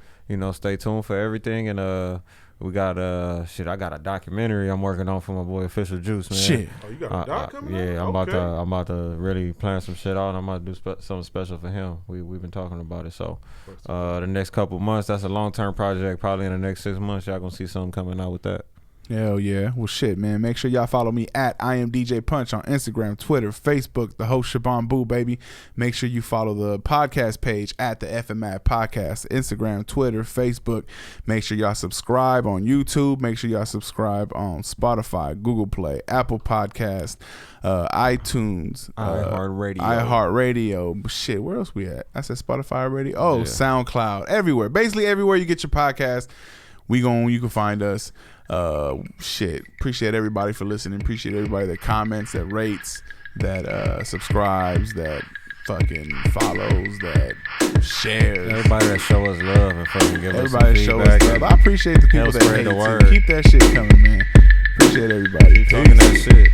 stay tuned for everything. And we got I got a documentary I'm working on for my boy Official Juice, man. Shit. Oh, you got a doc coming out? Yeah, I'm about to really plan some shit out. I'm about to do something special for him. We've been talking about it. So the next couple months, that's a long-term project. Probably in the next 6 months, y'all gonna see something coming out with that. Hell yeah. Well, shit, man. Make sure y'all follow me at I am DJ Punch on Instagram, Twitter, Facebook, the host Shaban Boo, baby. Make sure you follow the podcast page at the FMAD Podcast, Instagram, Twitter, Facebook. Make sure y'all subscribe on YouTube. Make sure y'all subscribe on Spotify, Google Play, Apple Podcast, iTunes, iHeartRadio. Shit, where else we at? I said Spotify already. Oh, yeah. SoundCloud, everywhere. Basically everywhere you get your podcast, you can find us. Appreciate everybody for listening. Appreciate everybody that comments, that rates, that subscribes, that fucking follows, that shares. Everybody that show us love and fucking give us some feedback. Show us love. I appreciate the people that hate the word. Keep that shit coming, man. Appreciate everybody. Keep talking that shit.